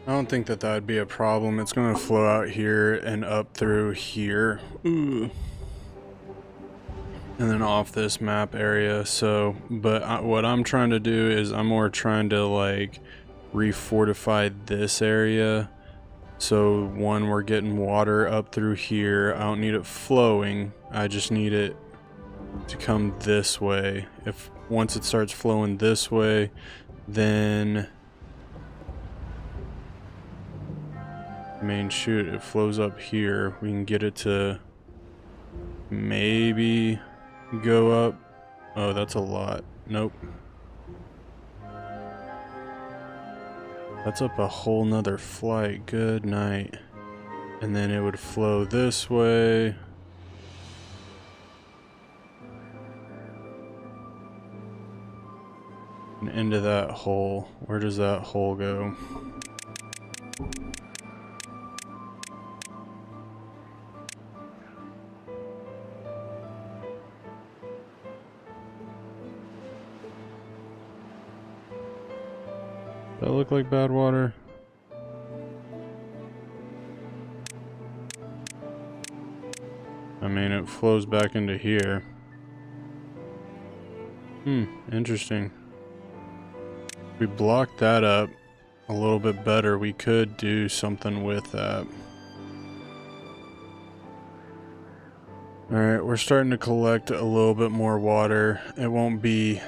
I don't think that that'd be a problem. It's going to flow out here and up through here. Ooh. And then off this map area. So, but what I'm trying to do is I'm more trying to like refortify this area. So one, we're getting water up through here. I don't need it flowing. I just need it to come this way. If once it starts flowing this way, then I mean, shoot, it flows up here. We can get it to maybe go up. Oh, that's a lot. Nope. That's up a whole nother flight. Good night. And then it would flow this way. And into that hole. Where does that hole go? That look like bad water? I mean, it flows back into here. Interesting. If we block that up a little bit better, we could do something with that. Alright, we're starting to collect a little bit more water. It won't be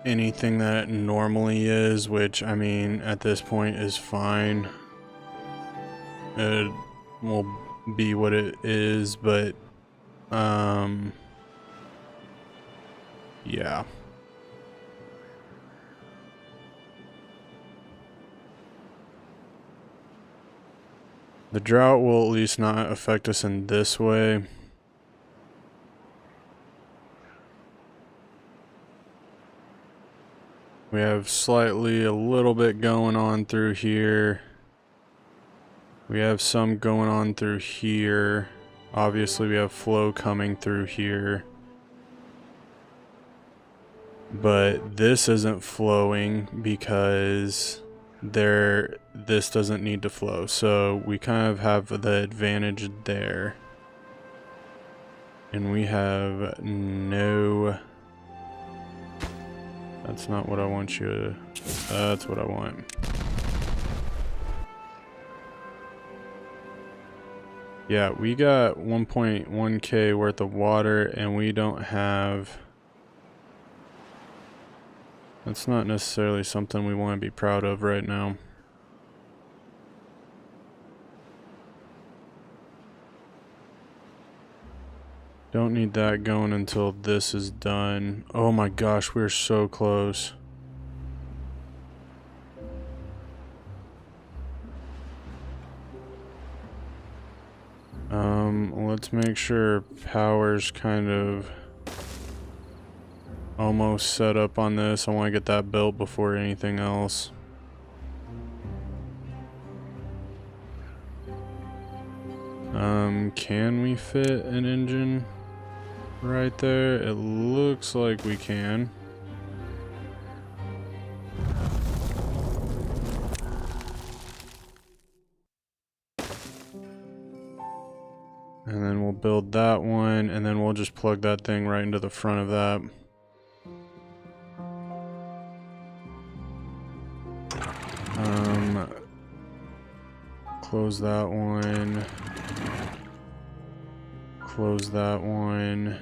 anything that it normally is, which I mean at this point is fine. It will be what it is, but yeah. The drought will at least not affect us in this way. We have slightly a little bit going on through here. We have some going on through here. Obviously we have flow coming through here. But this isn't flowing because this doesn't need to flow. So we kind of have the advantage there. And we have no... That's not what I want you to... That's what I want. Yeah, we got 1.1k worth of water and we don't have... That's not necessarily something we want to be proud of right now. Don't need that going until this is done. Oh my gosh, we're so close. Let's make sure power's kind of almost set up on this. I want to get that built before anything else. Can we fit an engine right there? It looks like we can. And then we'll build that one, and then we'll just plug that thing right into the front of that. Close that one. Close that one.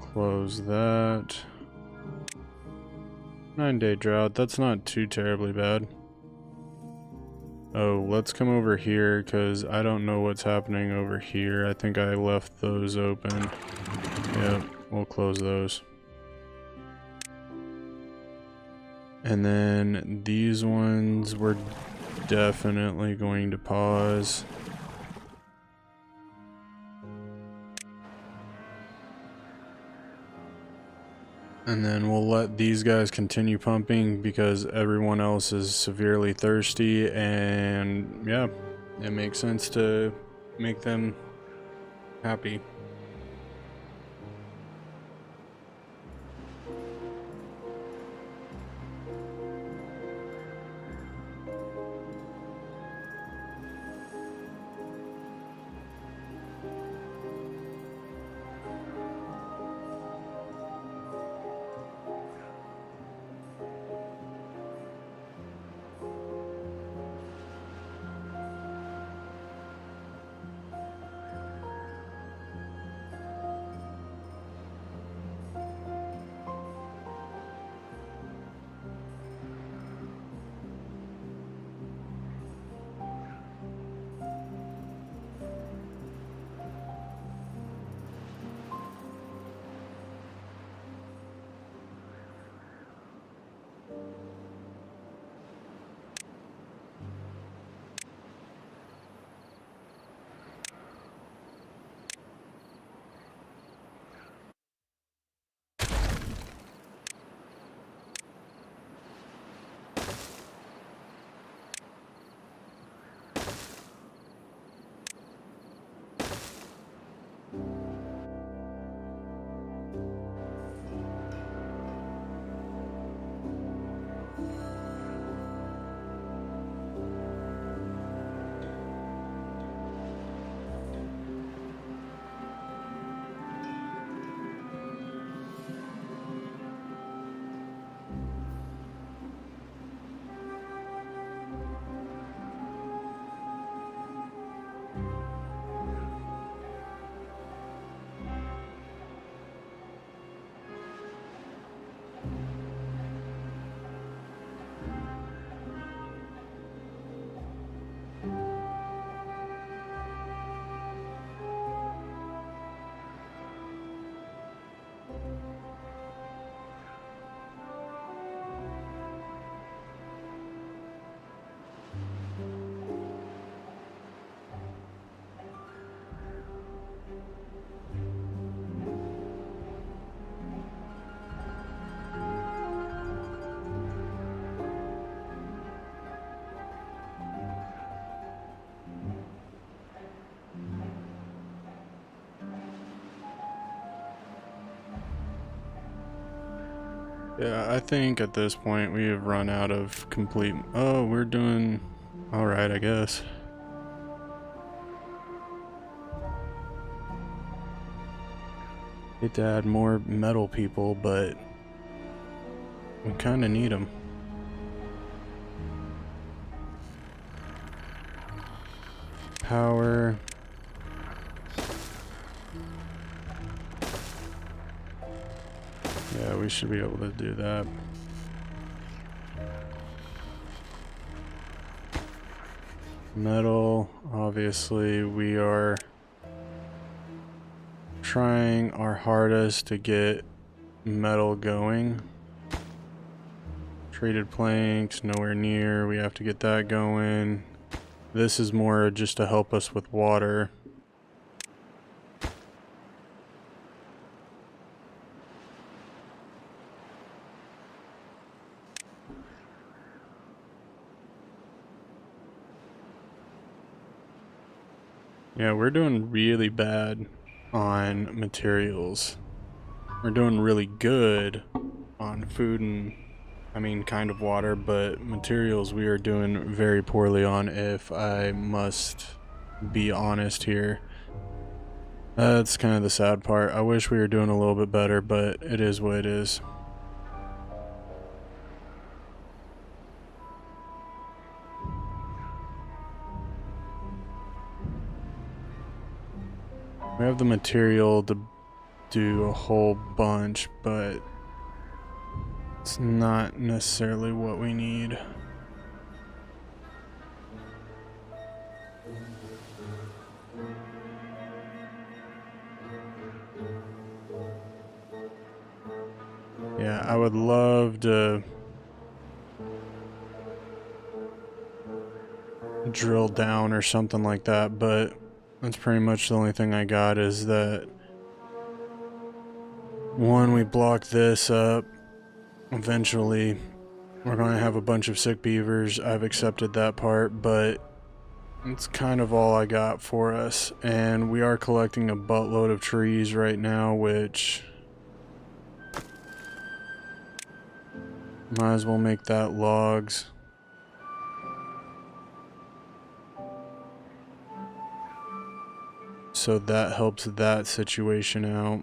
Close that. 9-day drought, that's not too terribly bad. Oh, let's come over here because I don't know what's happening over here. I think I left those open. Yep, we'll close those. And then these ones we're definitely going to pause. And then we'll let these guys continue pumping because everyone else is severely thirsty, and yeah, it makes sense to make them happy. Yeah, I think at this point we have run out of complete... Oh, we're doing alright, I guess. Hate to add more metal people, but we kind of need them. Power... Yeah, we should be able to do that. Metal, obviously, we are trying our hardest to get metal going. Treated planks, nowhere near. We have to get that going. This is more just to help us with water. Yeah, we're doing really bad on materials. We're doing really good on food and, I mean, kind of water, but materials we are doing very poorly on, if I must be honest here. That's kind of the sad part. I wish we were doing a little bit better, but it is what it is. We have the material to do a whole bunch, but it's not necessarily what we need. Yeah, I would love to drill down or something like that, but that's pretty much the only thing I got is that one, we block this up. Eventually, we're going to have a bunch of sick beavers. I've accepted that part, but it's kind of all I got for us. And we are collecting a buttload of trees right now, which might as well make that logs. So that helps that situation out.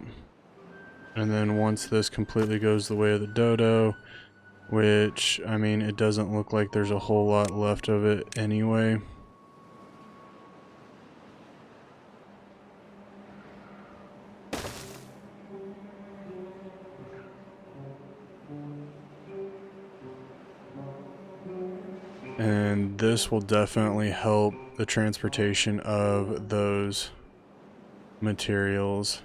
And then once this completely goes the way of the dodo, which, I mean, it doesn't look like there's a whole lot left of it anyway. And this will definitely help the transportation of those materials.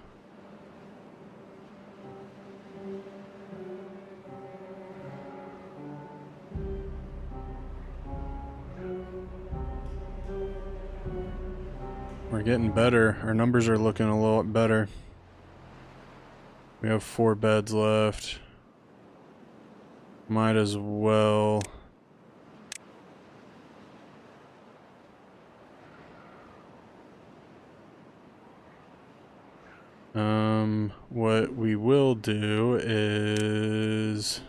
We're getting better. Our numbers are looking a little better. We have 4 beds left. Might as well. What we will do is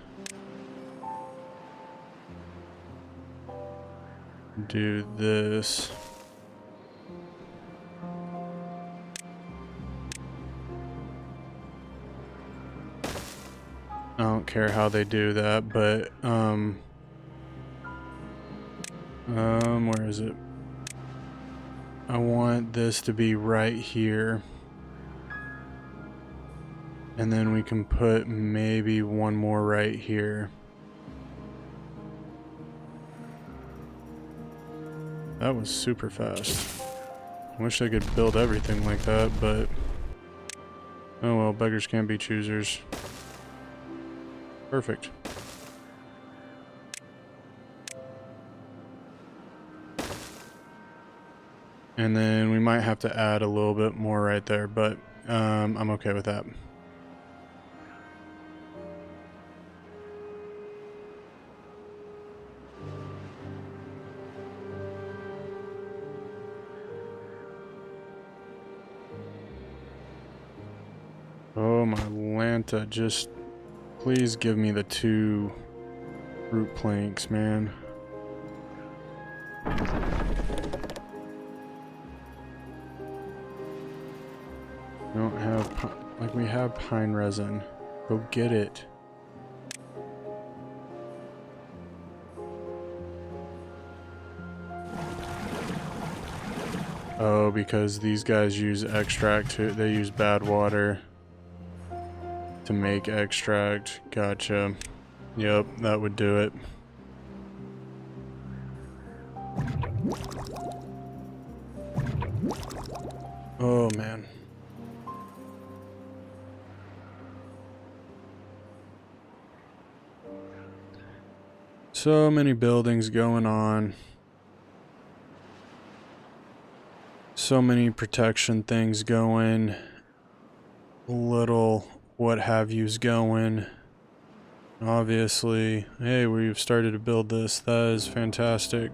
do this. I don't care how they do that, but where is it? I want this to be right here. And then we can put maybe one more right here. That was super fast. I wish I could build everything like that, but oh well, beggars can't be choosers. Perfect. And then we might have to add a little bit more right there, but I'm okay with that. Oh my Lanta, just please give me the 2 root planks, man. We don't have, like, we have pine resin. Go get it. Oh, because these guys use extract too. They use bad water to make extract. Gotcha. Yep, that would do it. Oh man. So many buildings going on. So many protection things going. Little what have yous going. Obviously, hey, we've started to build this. That is fantastic.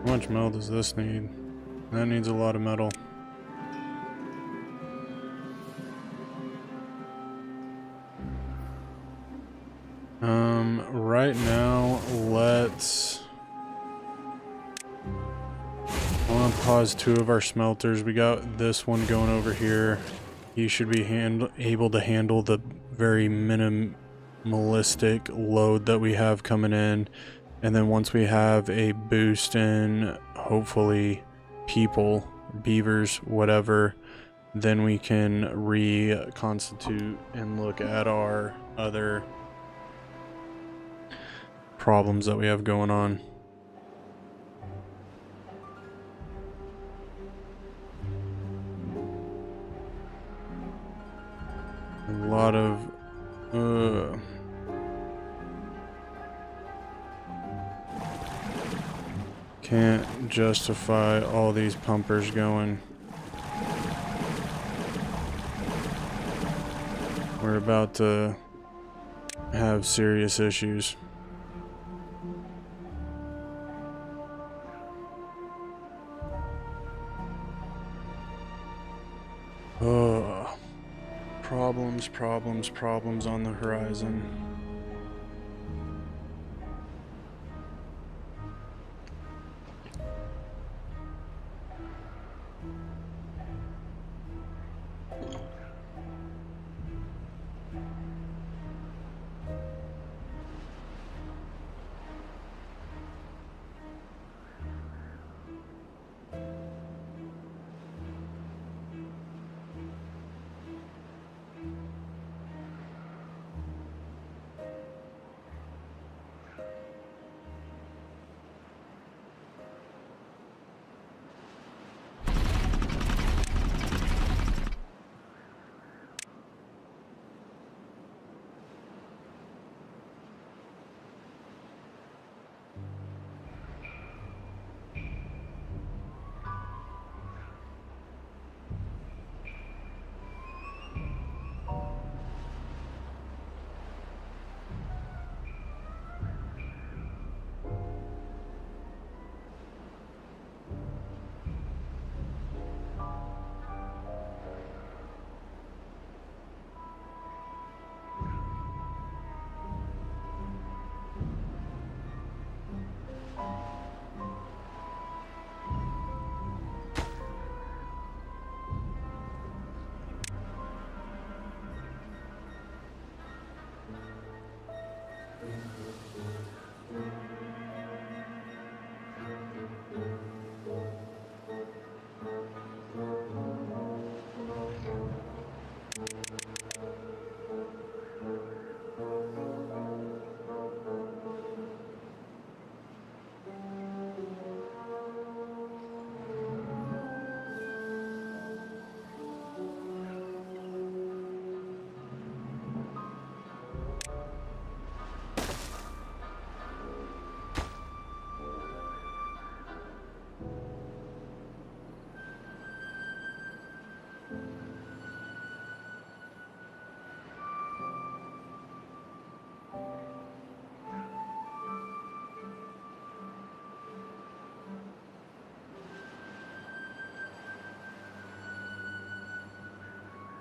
How much metal does this need? That needs a lot of metal. Right now, let's... I want to pause 2 of our smelters. We got this one going over here. He should be able to handle the very minimalistic load that we have coming in. And then once we have a boost in, hopefully, people, beavers, whatever, then we can reconstitute and look at our other problems that we have going on. A lot of can't justify all these pumpers going. We're about to have serious issues. Oh, problems on the horizon.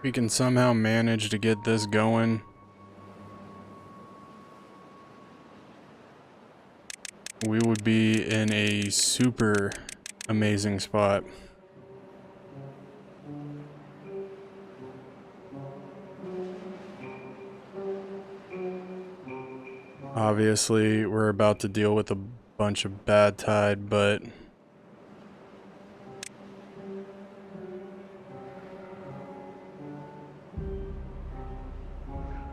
We can somehow manage to get this going. We would be in a super amazing spot. Obviously, we're about to deal with a bunch of bad tide, but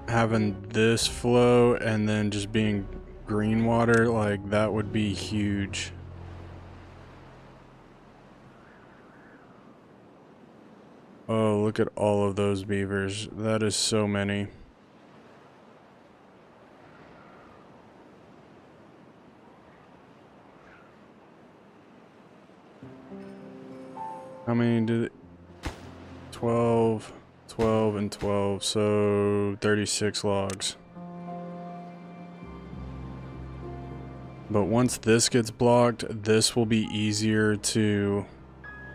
having this flow and then just being green water, like that would be huge. Oh, look at all of those beavers. That is so many. How many did it? 12, 12, and 12, so 36 logs. But once this gets blocked, this will be easier to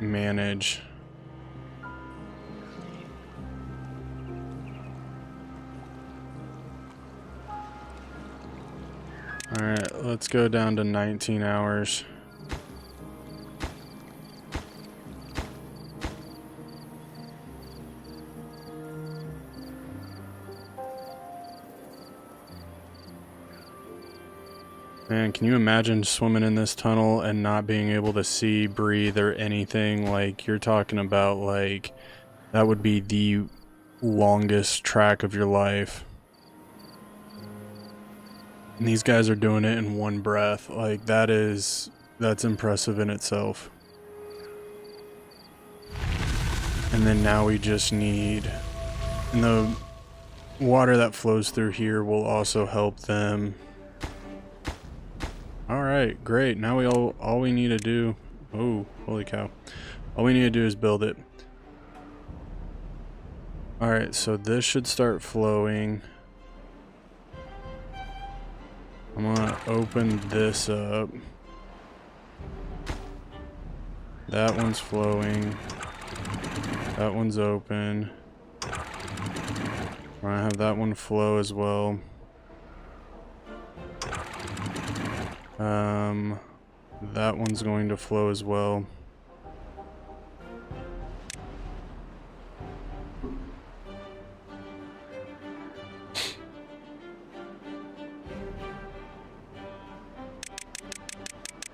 manage. Alright, let's go down to 19 hours. Man, can you imagine swimming in this tunnel and not being able to see, breathe, or anything? Like, you're talking about, like, that would be the longest track of your life. And these guys are doing it in one breath. Like, that's impressive in itself. And then now we just need, and the water that flows through here will also help them. Alright, great. Now all we need to do, oh, holy cow. All we need to do is build it. Alright, so this should start flowing. I'm gonna open this up. That one's flowing. That one's open. I'm gonna have that one flow as well. That one's going to flow as well.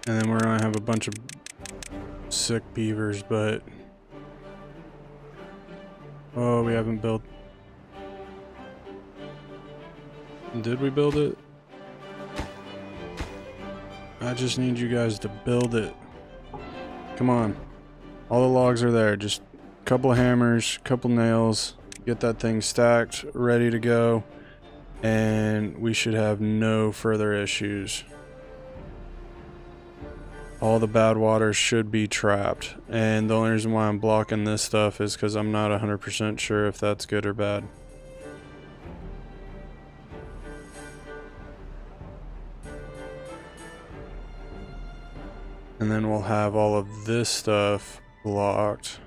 And then we're gonna have a bunch of sick beavers, but oh, we haven't built. Did we build it? I just need you guys to build it. Come on. All the logs are there. Just a couple of hammers, couple nails. Get that thing stacked, ready to go. And we should have no further issues. All the bad water should be trapped. And the only reason why I'm blocking this stuff is because I'm not 100% sure if that's good or bad. And then we'll have all of this stuff blocked.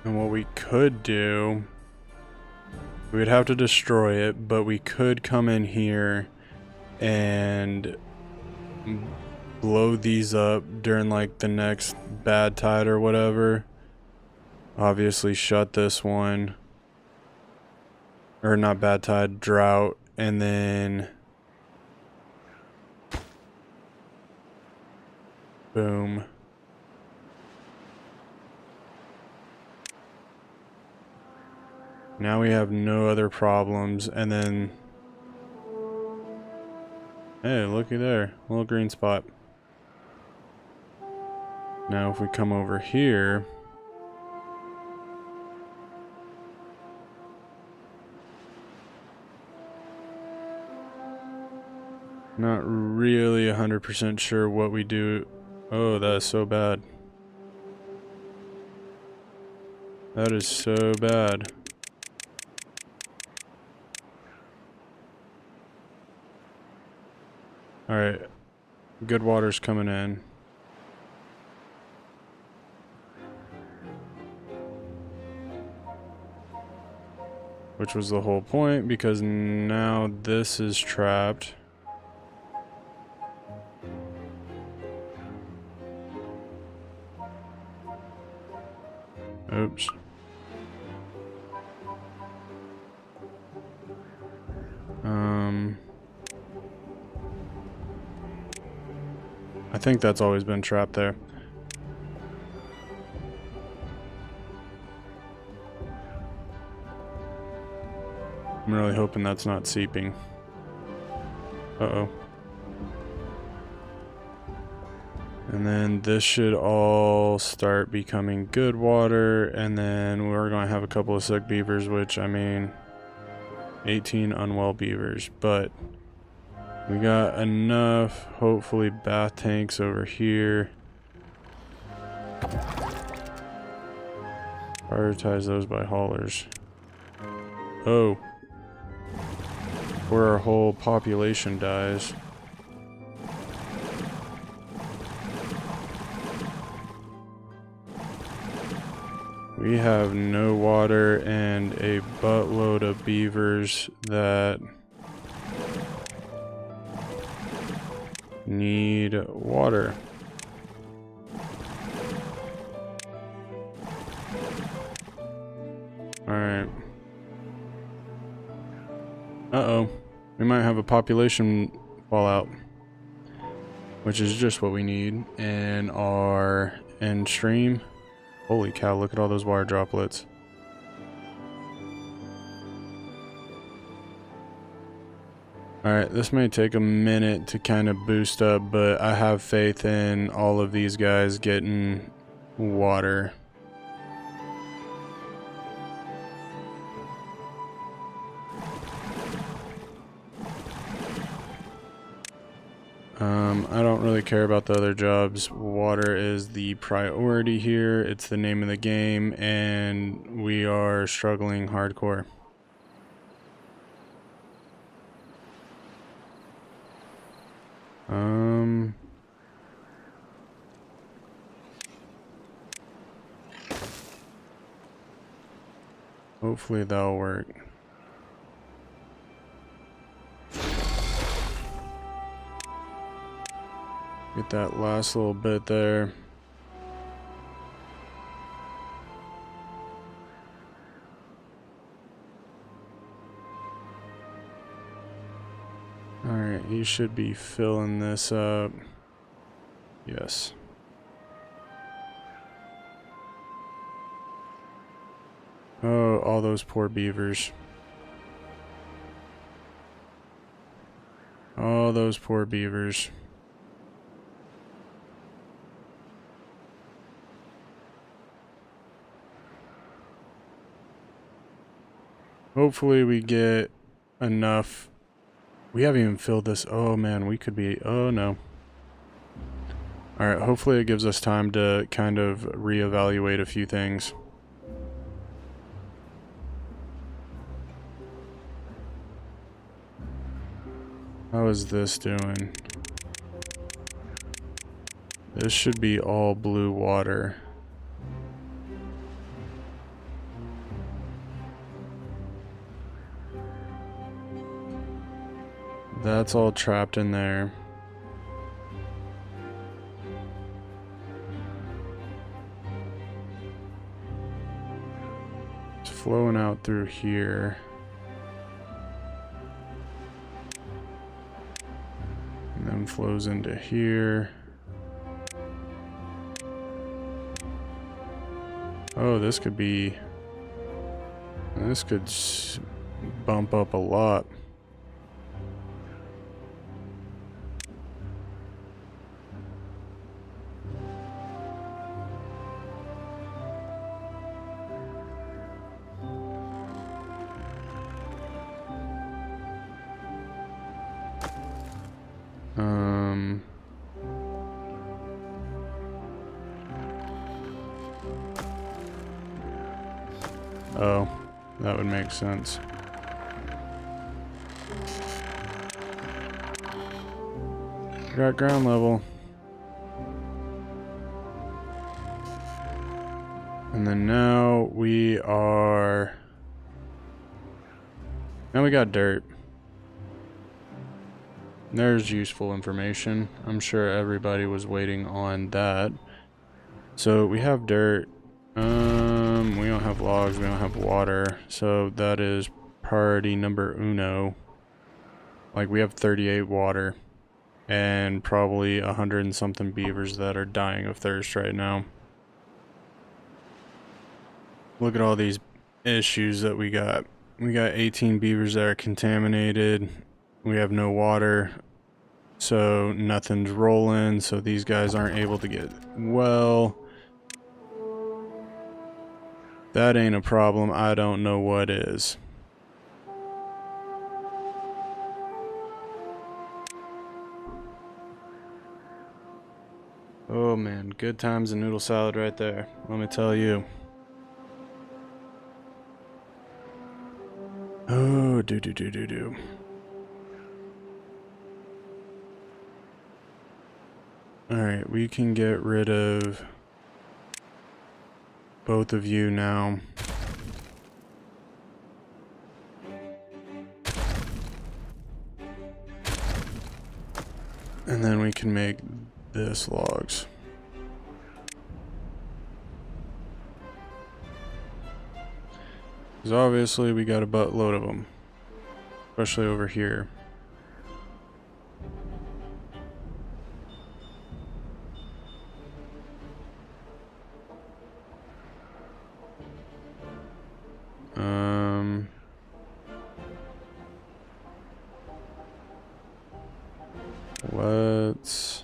And what we could do, we would have to destroy it, but we could come in here and blow these up during like the next bad tide or whatever. Obviously shut this one, or not bad tide, drought, and then boom. Now we have no other problems, and then hey, looky there, little green spot. Now if we come over here, not really 100% sure what we do. Oh, that is so bad. That is so bad. Alright, good water's coming in. Which was the whole point, because now this is trapped. Oops. I think that's always been trapped there. I'm really hoping that's not seeping. Uh-oh. And then this should all start becoming good water, and then we're going to have a couple of sick beavers, which, I mean, 18 unwell beavers, but we got enough, hopefully, bath tanks over here. Prioritize those by haulers. Oh. Where our whole population dies. We have no water and a buttload of beavers that need water. Alright. Uh-oh. We might have a population fallout, which is just what we need in our end stream. Holy cow, look at all those water droplets. Alright, this may take a minute to kind of boost up, but I have faith in all of these guys getting water. I don't really care about the other jobs. Water is the priority here. It's the name of the game, and we are struggling hardcore. Hopefully that'll work. Get that last little bit there. Alright, you should be filling this up. Yes. Oh, all those poor beavers. All those poor beavers. Hopefully we get enough. We haven't even filled this. Oh man, we could be. Oh no. Alright, hopefully it gives us time to kind of reevaluate a few things. How is this doing? This should be all blue water. That's all trapped in there. It's flowing out through here. And then flows into here. Oh, this could be... This could bump up a lot. Oh, that would make sense. Got ground level. And then now we are... Now we got dirt. There's useful information. I'm sure everybody was waiting on that. So we have dirt. We don't have logs, we don't have water. So that is priority number uno. Like we have 38 water. and probably 100 and something beavers that are dying of thirst right now. Look at all these issues that we got. We got 18 beavers that are contaminated. We have no water, so nothing's rolling, so these guys aren't able to get well. That ain't a problem. I don't know what is. Oh man, good times and noodle salad right there, let me tell you. Oh, do. Alright, we can get rid of both of you now. And then we can make this logs. Because obviously we got a buttload of them. Especially over here. Let's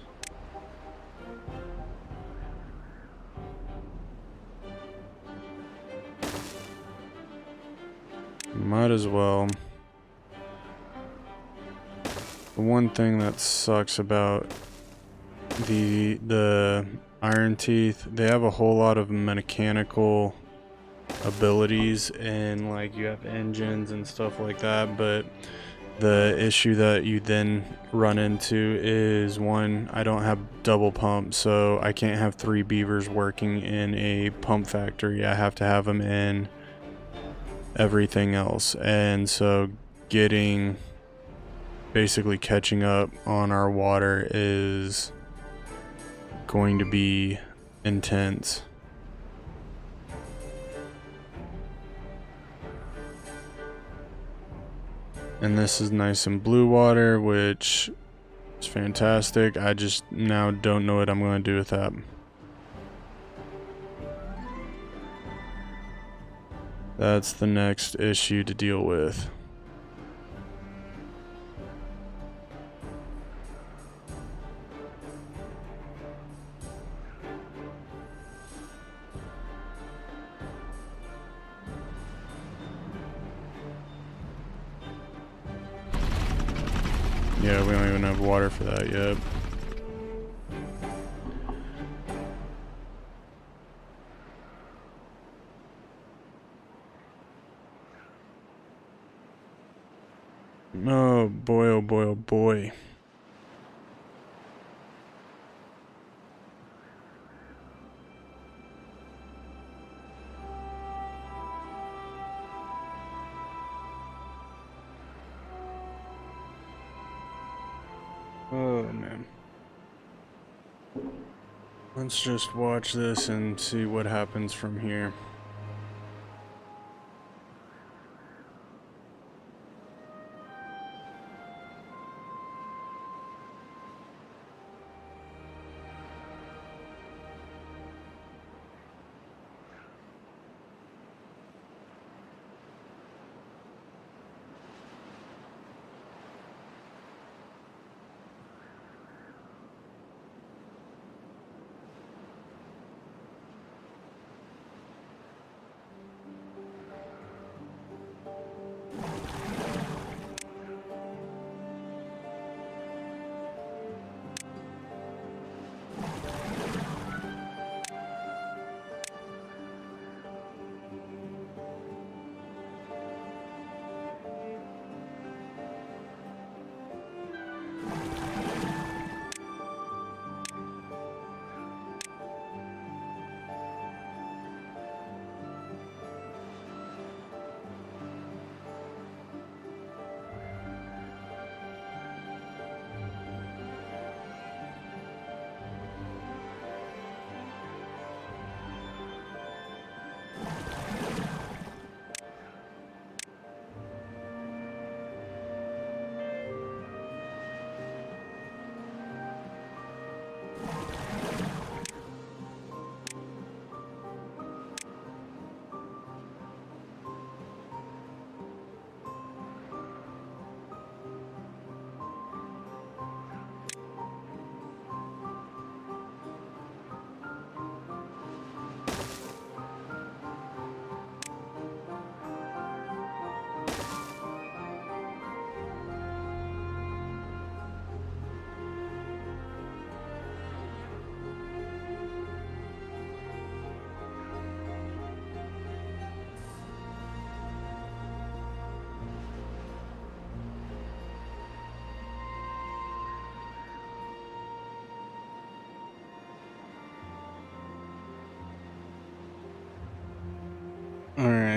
might as well. The one thing that sucks about the Iron Teeth, they have a whole lot of mechanical abilities, and like you have engines and stuff like that, but the issue that you then run into is, one, I don't have double pump, so I can't have 3 beavers working in a pump factory. I have to have them in everything else, and so basically catching up on our water is going to be intense. And this is nice and blue water, which is fantastic. I just now don't know what I'm going to do with that. That's the next issue to deal with. Yeah, we don't even have water for that yet. Oh boy, oh boy, oh boy. Oh man. Let's just watch this and see what happens from here.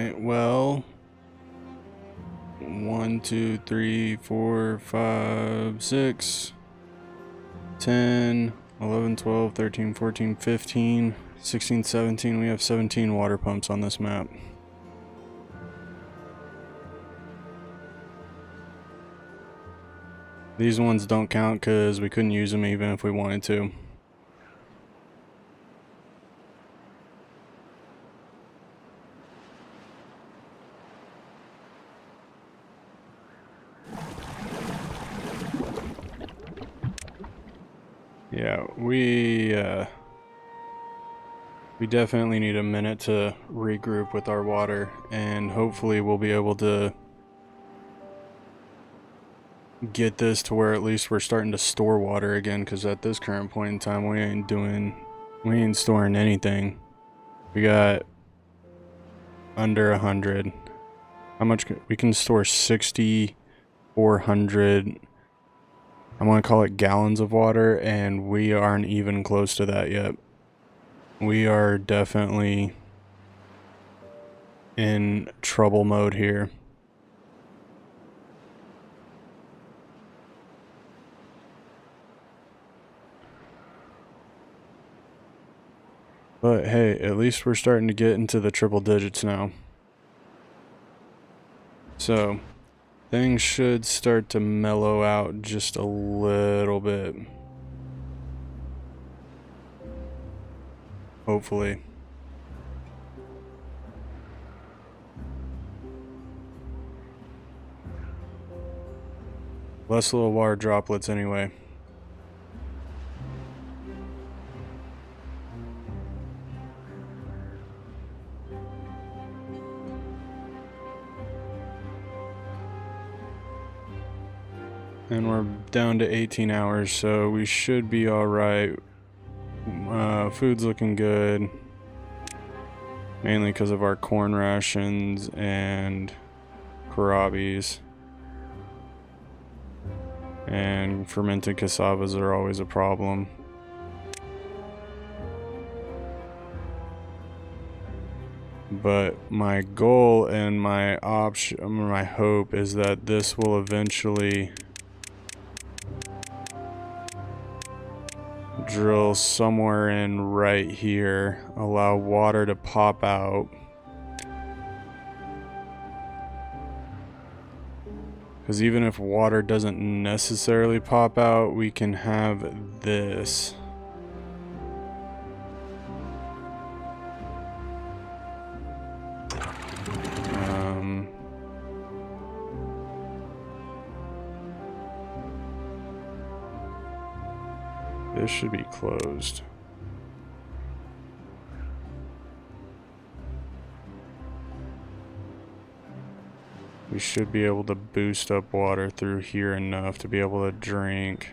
Alright, well, 1, 2, 3, 4, 5, 6, 10, 11, 12, 13, 14, 15, 16, 17. We have 17 water pumps on this map. These ones don't count because we couldn't use them even if we wanted to. Yeah, we definitely need a minute to regroup with our water, and hopefully we'll be able to get this to where at least we're starting to store water again, because at this current point in time we ain't storing anything. We got under 100. How much we can store? 6,400. I'm gonna call it gallons of water, and we aren't even close to that yet. We are definitely in trouble mode here. But hey, at least we're starting to get into the triple digits now. So things should start to mellow out just a little bit. Hopefully. Less little water droplets anyway. And we're down to 18 hours, so we should be alright. Food's looking good. Mainly because of our corn rations and kohlrabies. And fermented cassavas are always a problem. But my goal and my option, my hope is that this will eventually drill somewhere in right here, allow water to pop out, because even if water doesn't necessarily pop out, we can have this. This should be closed. We should be able to boost up water through here enough to be able to drink.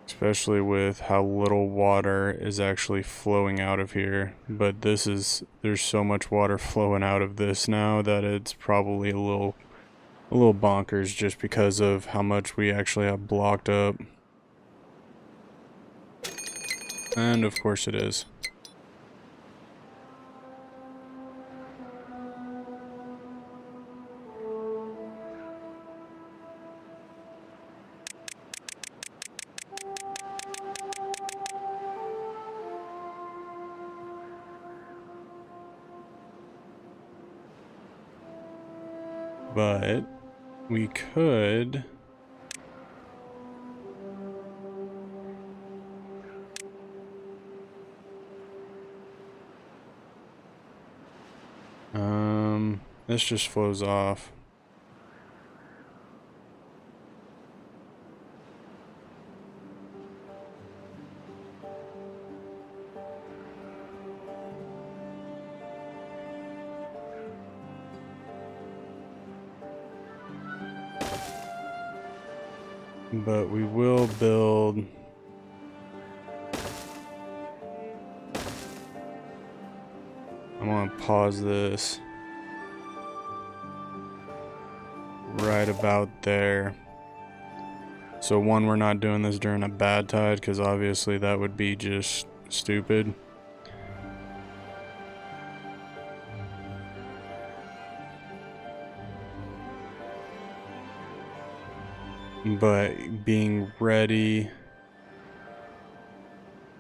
Especially with how little water is actually flowing out of here. But there's so much water flowing out of this now that it's probably a little bonkers just because of how much we actually have blocked up. And of course it is. But we could this just flows off. But we will build I'm gonna pause this right about there. So one, we're not doing this during a bad tide because obviously that would be just stupid. But being ready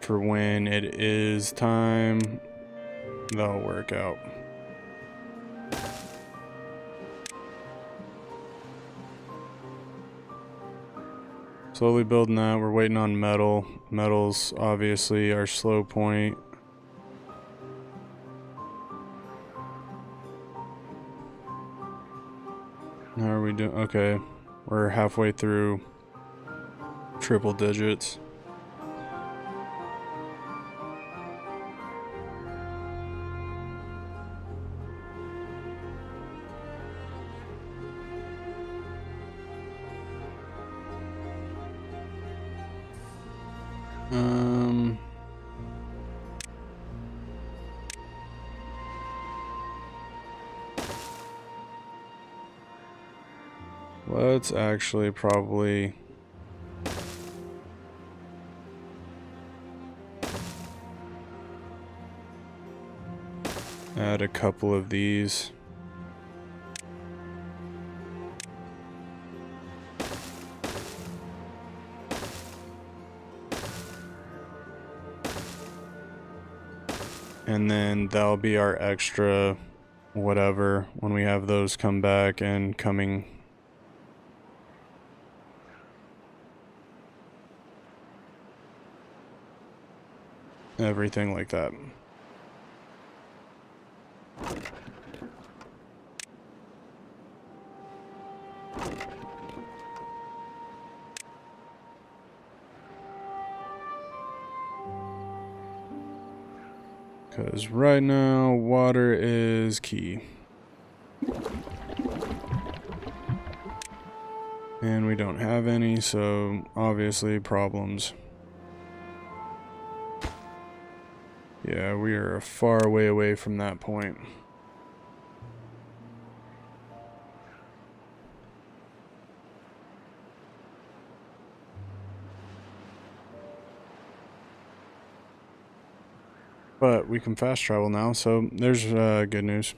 for when it is time, that'll work out. Slowly building that. We're waiting on metal. Metal's obviously our slow point. How are we doing? Okay. We're halfway through triple digits. Let's actually probably add a couple of these. And then that'll be our extra whatever when we have those come back and coming. Everything like that. Because right now, water is key. And we don't have any, so obviously problems. Yeah, we are a far way away from that point. But we can fast travel now, so there's good news.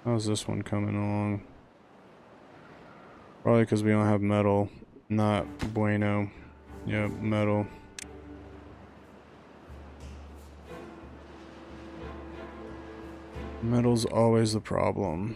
How's this one coming along? Probably because we don't have metal. Not bueno. Yep, metal. Metal's always the problem.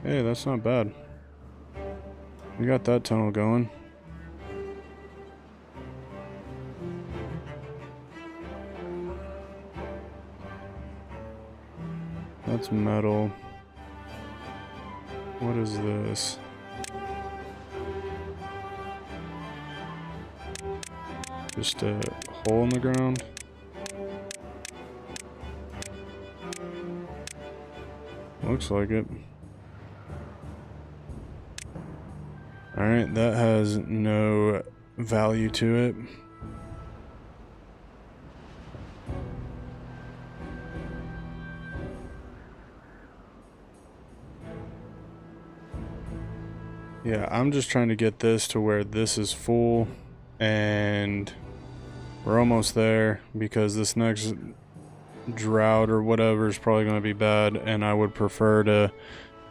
Hey, that's not bad. We got that tunnel going. That's metal. What is this? Just a hole in the ground? Looks like it. Alright, that has no value to it. Yeah, I'm just trying to get this to where this is full, and we're almost there because this next drought or whatever is probably going to be bad, and I would prefer to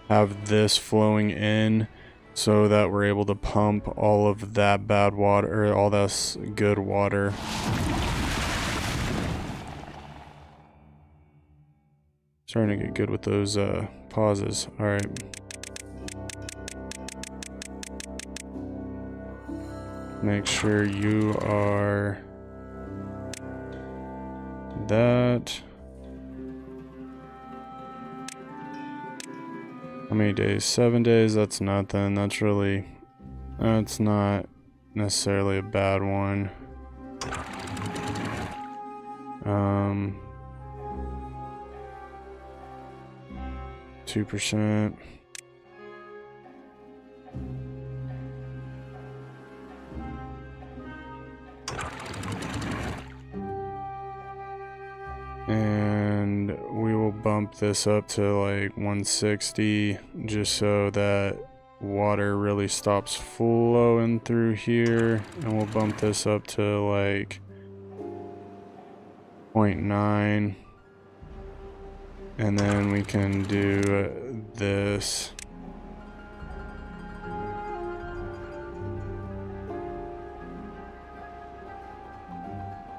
have this flowing in so that we're able to pump all of that bad water, or all this good water. Starting to get good with those pauses. All right. Make sure you are that. How many days? 7 days. That's nothing. That's not necessarily a bad one. 2%. And we will bump this up to like 160 just so that water really stops flowing through here. And we'll bump this up to like 0.9. And then we can do this.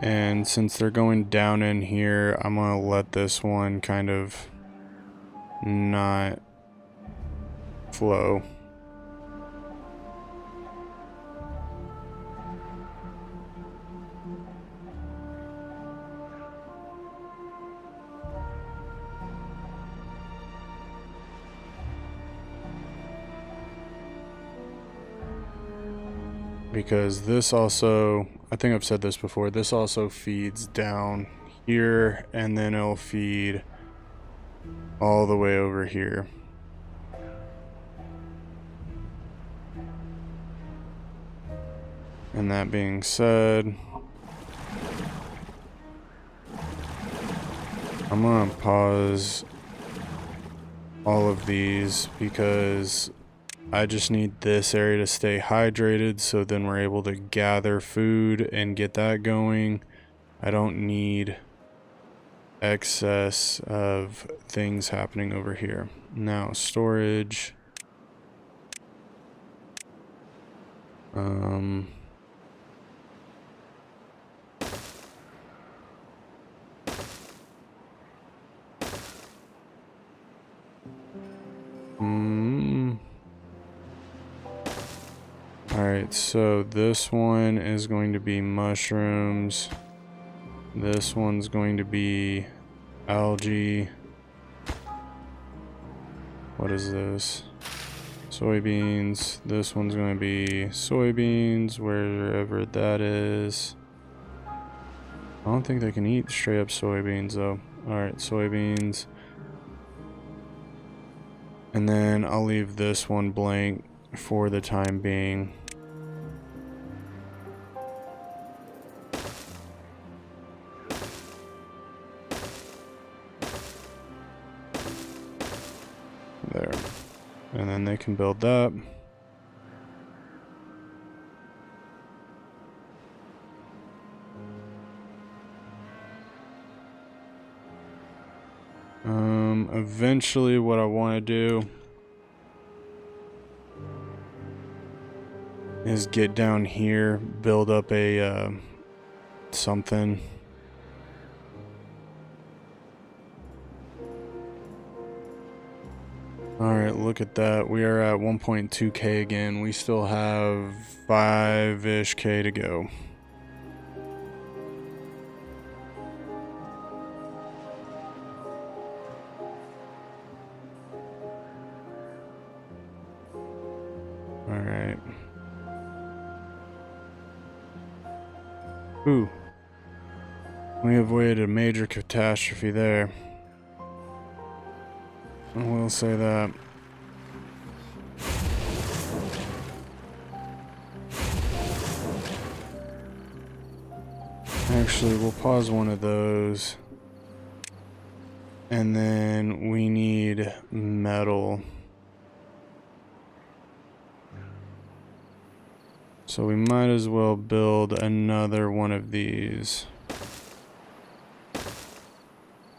And since they're going down in here, I'm gonna let this one kind of not flow. Because this also, I think I've said this before, this also feeds down here and then it'll feed all the way over here. And that being said, I'm gonna pause all of these because I just need this area to stay hydrated so then we're able to gather food and get that going. I don't need excess of things happening over here. Now, storage. Alright, so this one is going to be mushrooms. This one's going to be algae. What is this? Soybeans. This one's going to be soybeans, wherever that is. I don't think they can eat straight up soybeans though. Alright, soybeans. And then I'll leave this one blank for the time being. There. And then they can build that. Eventually what I want to do is get down here, build up a something. Alright, look at that. We are at 1.2k again. We still have 5-ish k to go. Alright. Ooh. We avoided a major catastrophe there. I will say that. Actually, we'll pause one of those. And then we need metal. So we might as well build another one of these.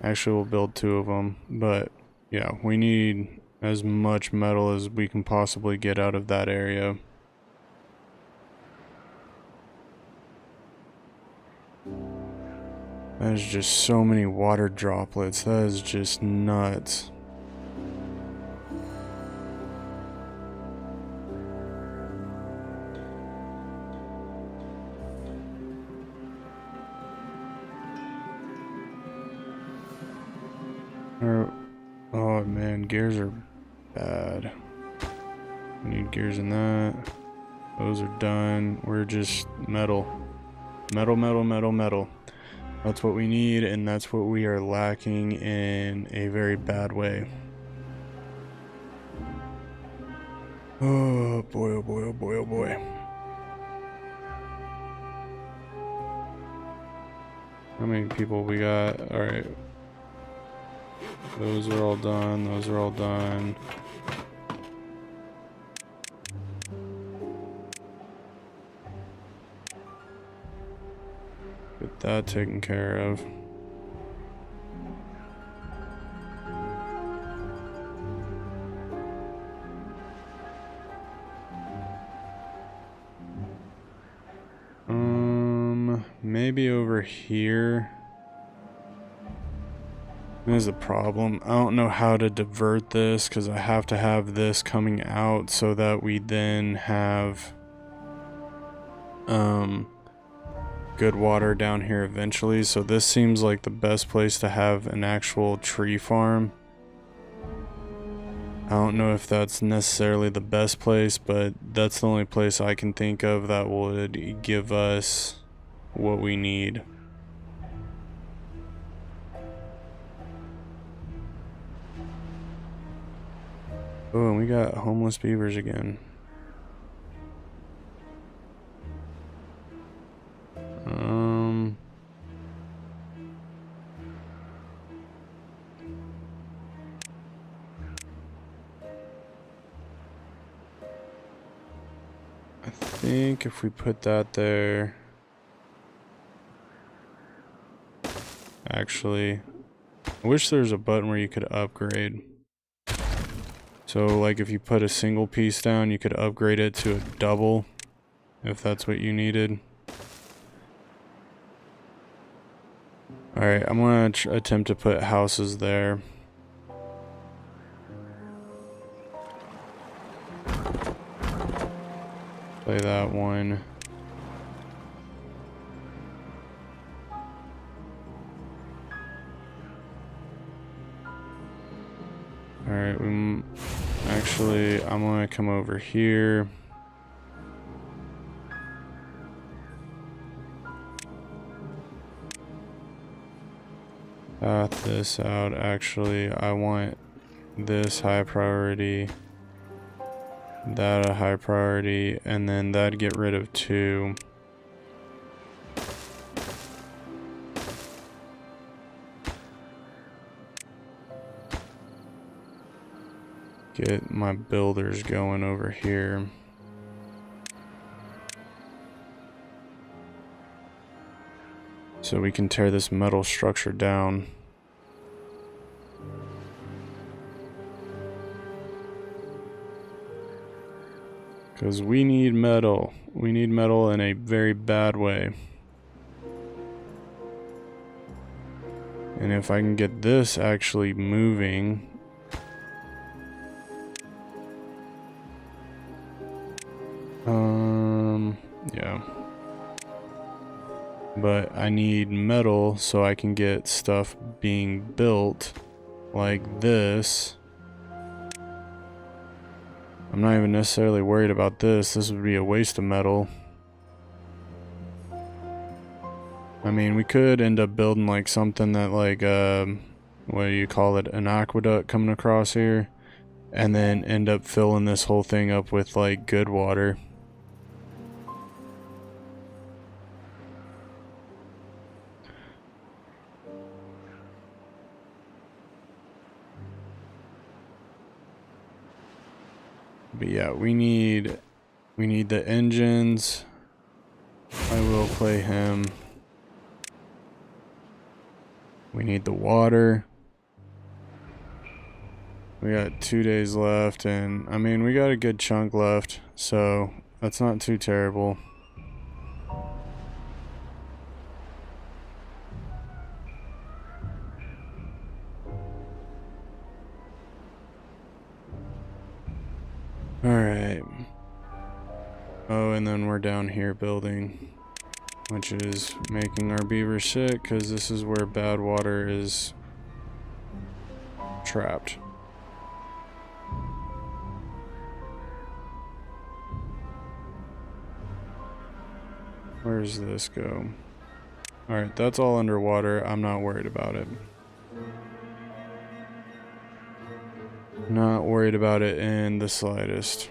Actually, we'll build 2 of them, but yeah, we need as much metal as we can possibly get out of that area. That is just so many water droplets. That is just nuts. Oh man, gears are bad. We need gears in that. Those are done. We're just metal. Metal, metal, metal, metal. That's what we need, and that's what we are lacking in a very bad way. Oh boy, oh boy, oh boy, oh boy. How many people we got? Alright. Those are all done. Those are all done. Get that taken care of. Maybe over here. There's a problem. I don't know how to divert this because I have to have this coming out so that we then have good water down here eventually. So this seems like the best place to have an actual tree farm. I don't know if that's necessarily the best place, but that's the only place I can think of that would give us what we need. Oh, and we got homeless beavers again. I think if we put that there, actually, I wish there was a button where you could upgrade. So like if you put a single piece down, you could upgrade it to a double if that's what you needed. Alright, I'm gonna attempt to put houses there. Play that one. Alright, actually, I'm gonna come over here. Path this out. Actually, I want this high priority, that a high priority, and then that'd get rid of 2. Get my builders going over here. So we can tear this metal structure down. Because we need metal. We need metal in a very bad way. And if I can get this actually moving. Yeah. But I need metal so I can get stuff being built like this. I'm not even necessarily worried about this. This would be a waste of metal. I mean, we could end up building like something that like, what do you call it? An aqueduct coming across here. And then end up filling this whole thing up with like good water. But yeah, we need the engines. I will play him. We need the water. We got 2 days left, and I mean, we got a good chunk left, so that's not too terrible. Alright. Oh, and then we're down here building, which is making our beavers sick, because this is where bad water is trapped. Where does this go? Alright, that's all underwater. I'm not worried about it. Not worried about it in the slightest.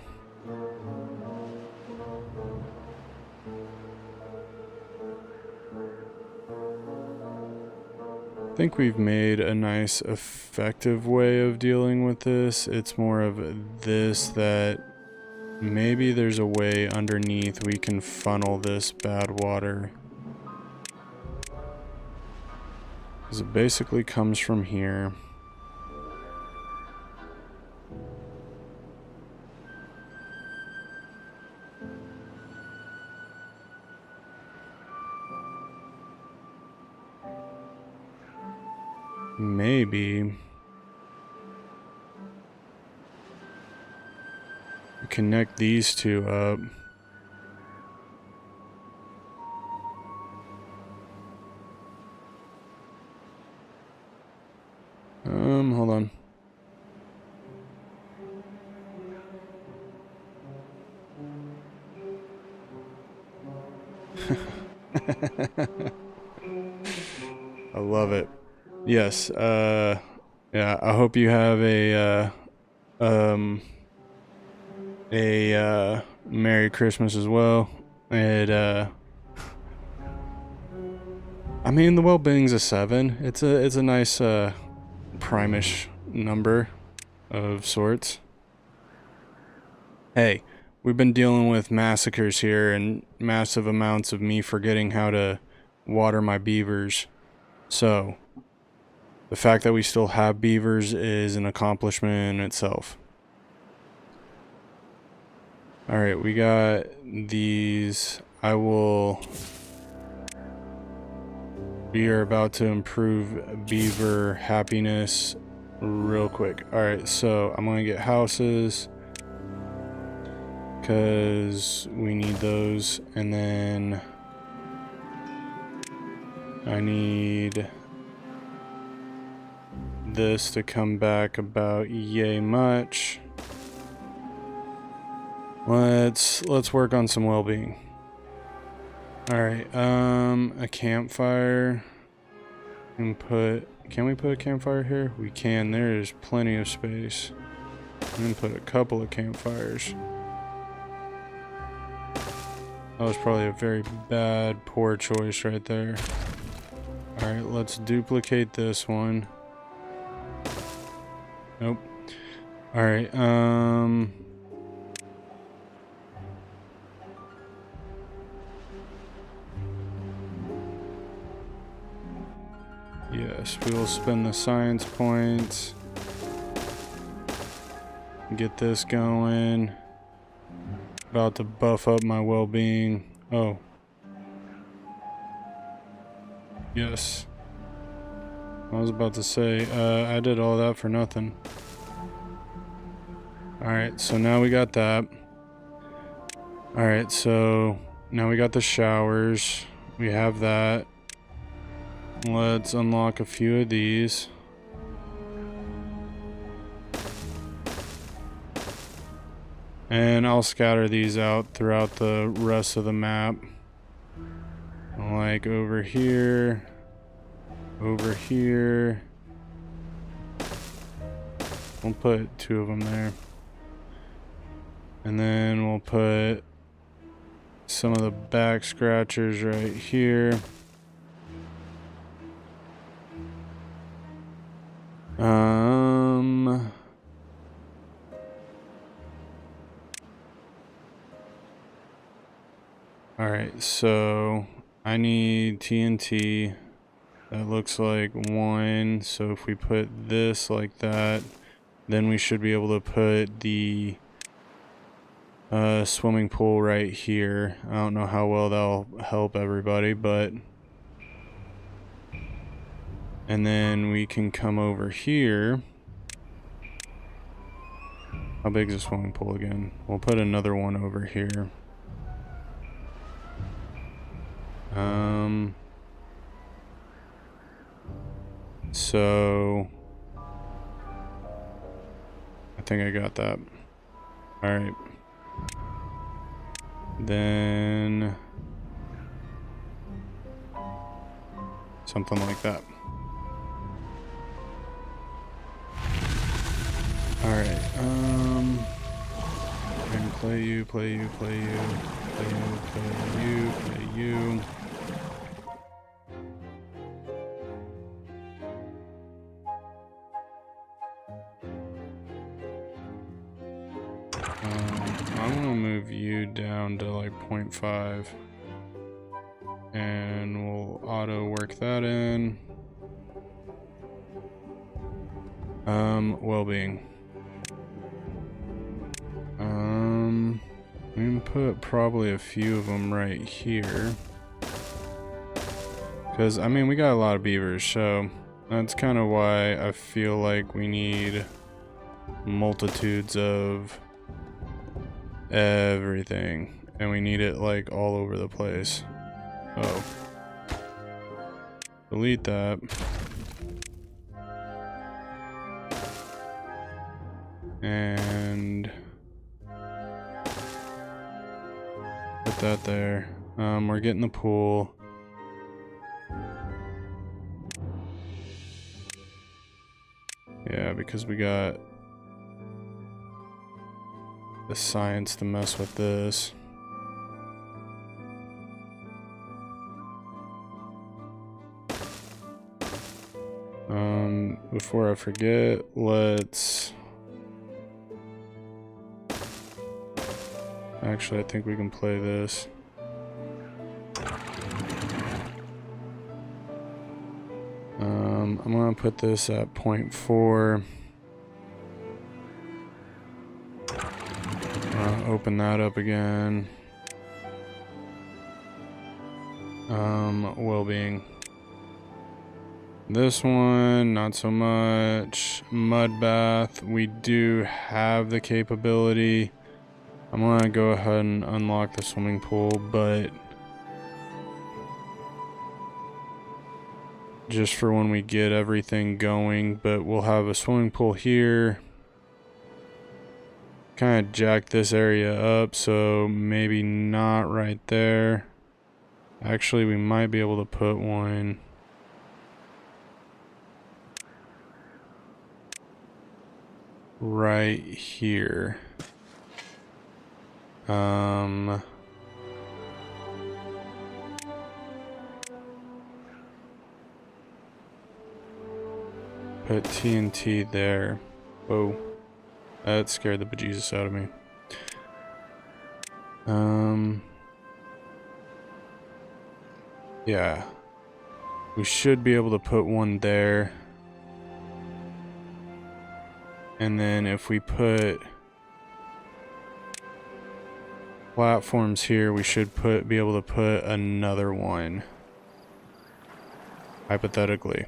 think we've made a nice effective way of dealing with this. It's more of this, that maybe there's a way underneath we can funnel this bad water. Because it basically comes from here. Maybe we connect these two up. Hold on. I love it. Yes, yeah, I hope you have a Merry Christmas as well. And, I mean, the well-being's a 7. It's a nice, prime-ish number of sorts. Hey, we've been dealing with massacres here and massive amounts of me forgetting how to water my beavers. So, the fact that we still have beavers is an accomplishment in itself. Alright, we got these. We are about to improve beaver happiness real quick. Alright, so I'm going to get houses, because we need those. And then I need this to come back about yay much. Let's work on some well-being. All right, a campfire. Can we put a campfire here? We can. There's plenty of space. I'm gonna put a couple of campfires. That was probably a very bad, poor choice right there. All right, let's duplicate this one. Nope. All right, yes, we will spend the science points. Get this going. About to buff up my well-being. Oh. Yes. I was about to say, I did all that for nothing. Alright, so now we got that. Alright, so now we got the showers. We have that. Let's unlock a few of these. And I'll scatter these out throughout the rest of the map. Like over here. Over here. We'll put 2 of them there. And then we'll put some of the back scratchers right here. Alright, so I need TNT. That looks like 1. So if we put this like that, then we should be able to put the swimming pool right here. I don't know how well that'll help everybody, but... And then we can come over here. How big is the swimming pool again? We'll put another one over here. So I think I got that. All right. Then something like that. All right. And play you. down to like 0.5. And we'll auto work that in. Well-being. I'm gonna put probably a few of them right here. Because, I mean, we got a lot of beavers, so that's kind of why I feel like we need multitudes of everything. And we need it, like, all over the place. Oh. Delete that. And put that there. We're getting the pool. Yeah, because we got the science to mess with this. Before I forget, let's... Actually, I think we can play this. I'm gonna put this at 0.4. Open that up again. Well-being. This one, not so much. Mud bath, we do have the capability. I'm gonna go ahead and unlock the swimming pool, but just for when we get everything going. But we'll have a swimming pool here. Kind of jack this area up, so maybe not right there. Actually, we might be able to put one right here. Put TNT there. Whoa. That scared the bejesus out of me. Yeah. We should be able to put one there. And then if we put platforms here, we should be able to put another one. Hypothetically.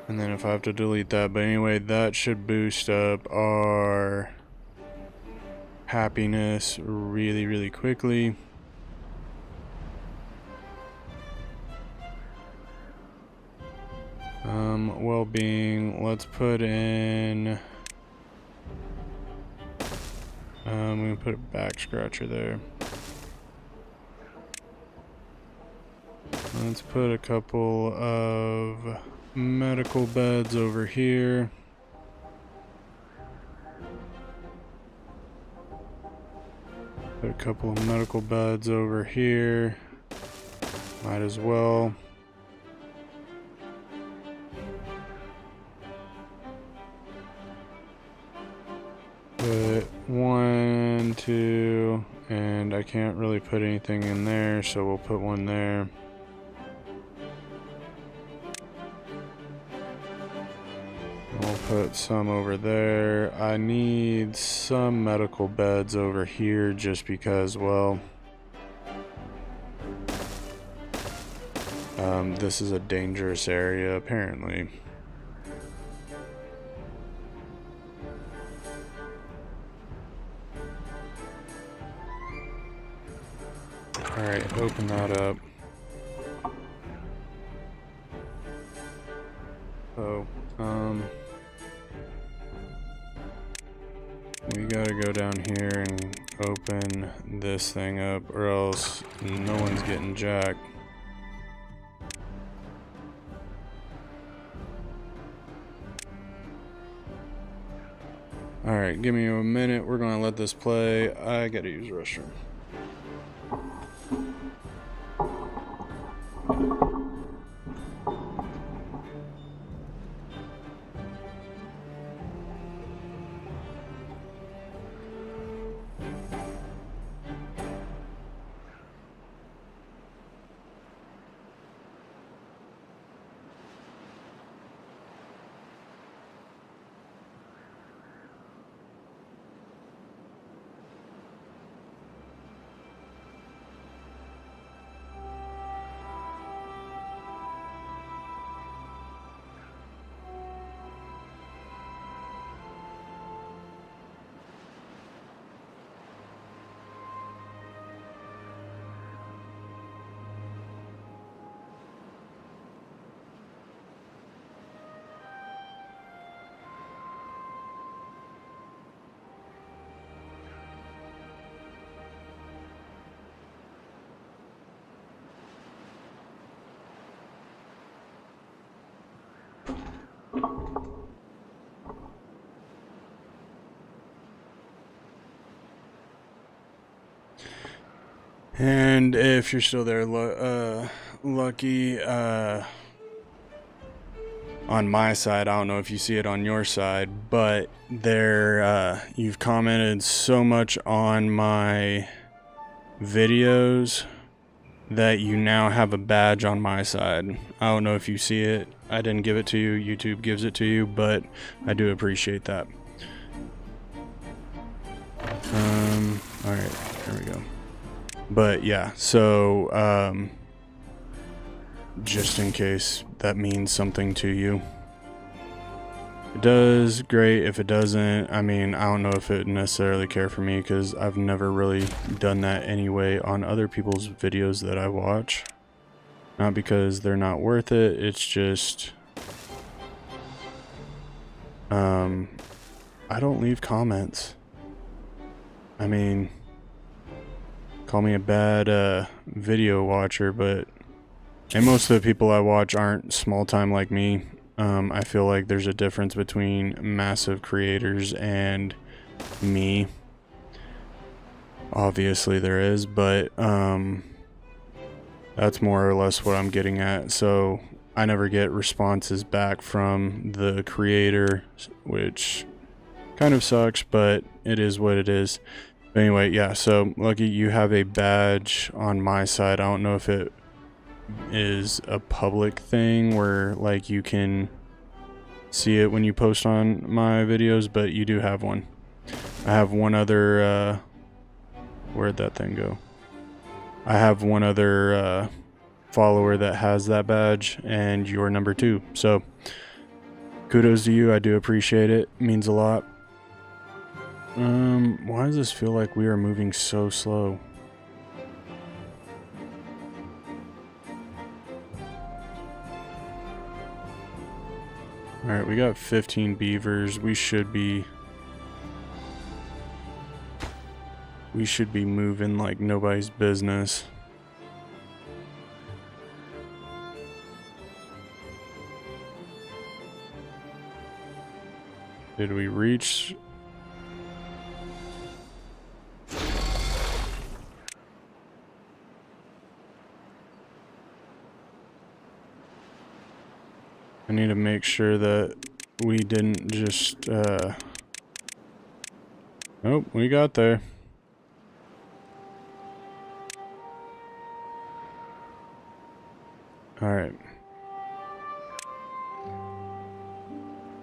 And then if I have to delete that, but anyway, that should boost up our happiness really, really quickly. Well-being, let's put in, I'm gonna put a back scratcher there. Let's put a couple of medical beds over here. Put a couple of medical beds over here. Might as well. Put 1, 2, and I can't really put anything in there, so we'll put one there. We'll put some over there. I need some medical beds over here just because, well, this is a dangerous area, apparently. Alright, open that up. Oh, we gotta go down here and open this thing up, or else no one's getting jacked. Alright, give me a minute. We're gonna let this play. I gotta use the restroom. And if you're still there, Lucky, on my side, I don't know if you see it on your side, but there, you've commented so much on my videos that you now have a badge on my side. I don't know if you see it. I didn't give it to you. YouTube gives it to you, but I do appreciate that. Alright, there we go. But yeah, so, just in case that means something to you. If it does, great. If it doesn't, I mean, I don't know if it necessarily care for me, because I've never really done that anyway on other people's videos that I watch. Not because they're not worth it, it's just, I don't leave comments. I mean, call me a bad video watcher, but and most of the people I watch aren't small time like me. I feel like there's a difference between massive creators and me. Obviously there is, but that's more or less what I'm getting at. So I never get responses back from the creator, which kind of sucks, but it is what it is. But anyway, yeah, so Lucky, you have a badge on my side. I don't know if it is a public thing where like you can see it when you post on my videos, but you do have one. I have one other where'd that thing go? I have one other follower that has that badge, and you're number 2. So kudos to you. I do appreciate it. It means a lot. Why does this feel like we are moving so slow? Alright, we got 15 beavers. We should be moving like nobody's business. Did we reach? I need to make sure that we didn't just, nope, we got there. Alright.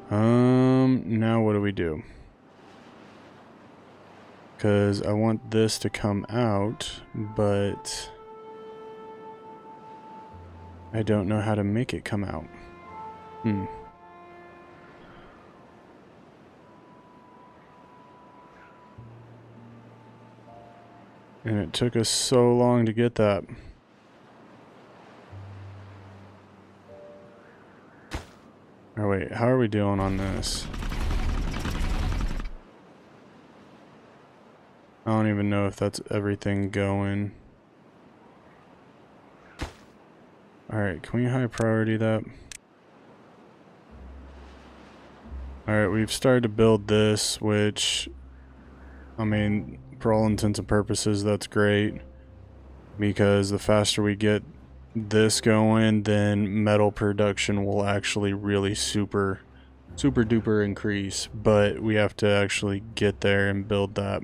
Now what do we do? Because I want this to come out, but I don't know how to make it come out. And it took us so long to get that. Oh wait, how are we doing on this? I don't even know if that's everything going. Alright, can we high priority that? Alright, we've started to build this, which, I mean, for all intents and purposes, that's great. Because the faster we get this going, then metal production will actually really super duper increase. But we have to actually get there and build that.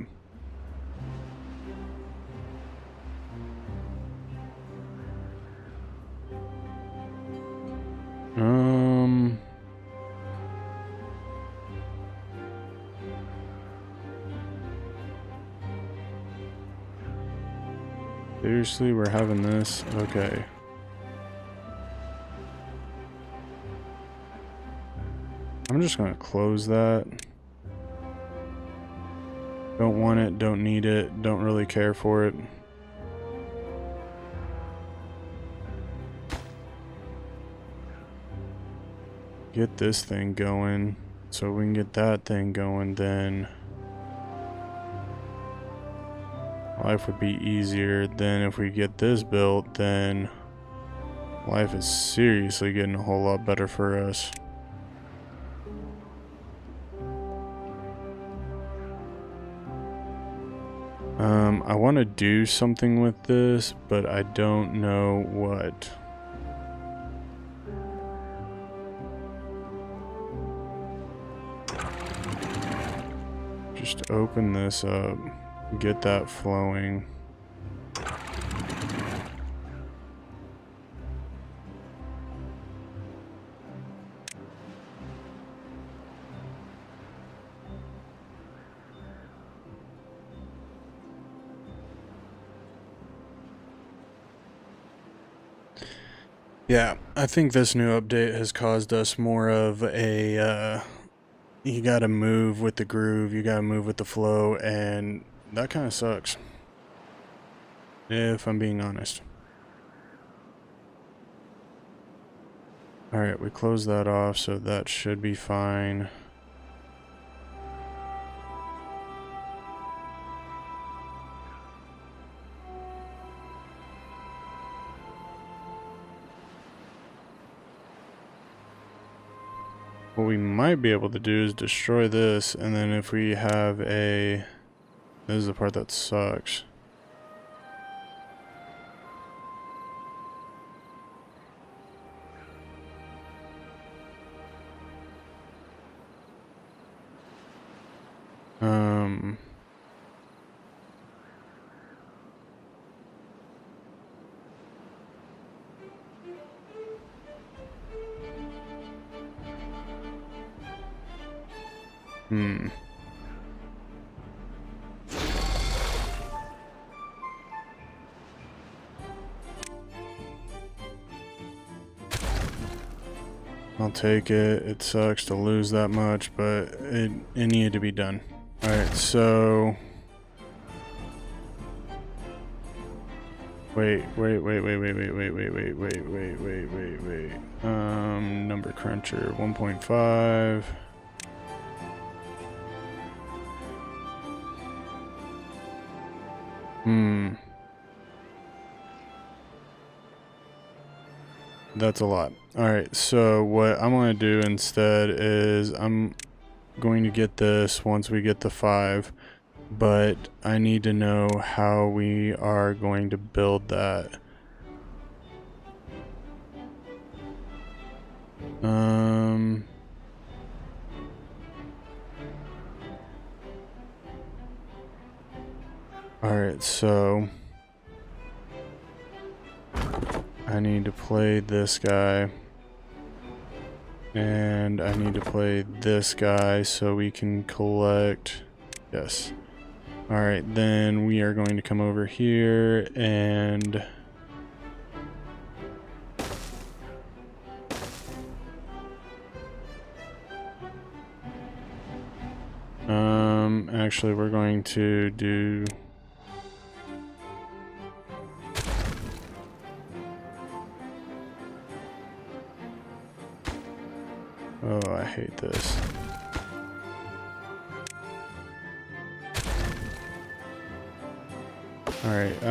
Seriously, we're having this? Okay. I'm just gonna close that. Don't want it, don't need it, don't really care for it. Get this thing going, so we can get that thing going, then life would be easier. Then if we get this built, then life is seriously getting a whole lot better for us. I want to do something with this, but I don't know what. Just open this up, get that flowing. Yeah, I think this new update has caused us more of a, you gotta move with the groove, you gotta move with the flow, and that kind of sucks. If I'm being honest. Alright, we closed that off, so that should be fine. What we might be able to do is destroy this, and then if we have a... This is the part that sucks. I'll take it. It sucks to lose that much, but it needed to be done. Alright, so... Wait. Number cruncher, 1.5. That's a lot. Alright, so what I'm going to do instead is I'm going to get this once we get the 5, but I need to know how we are going to build that. Alright, so I need to play this guy, and I need to play this guy so we can collect. Yes. Alright, then we are going to come over here and actually we're going to do oh, I hate this. Alright,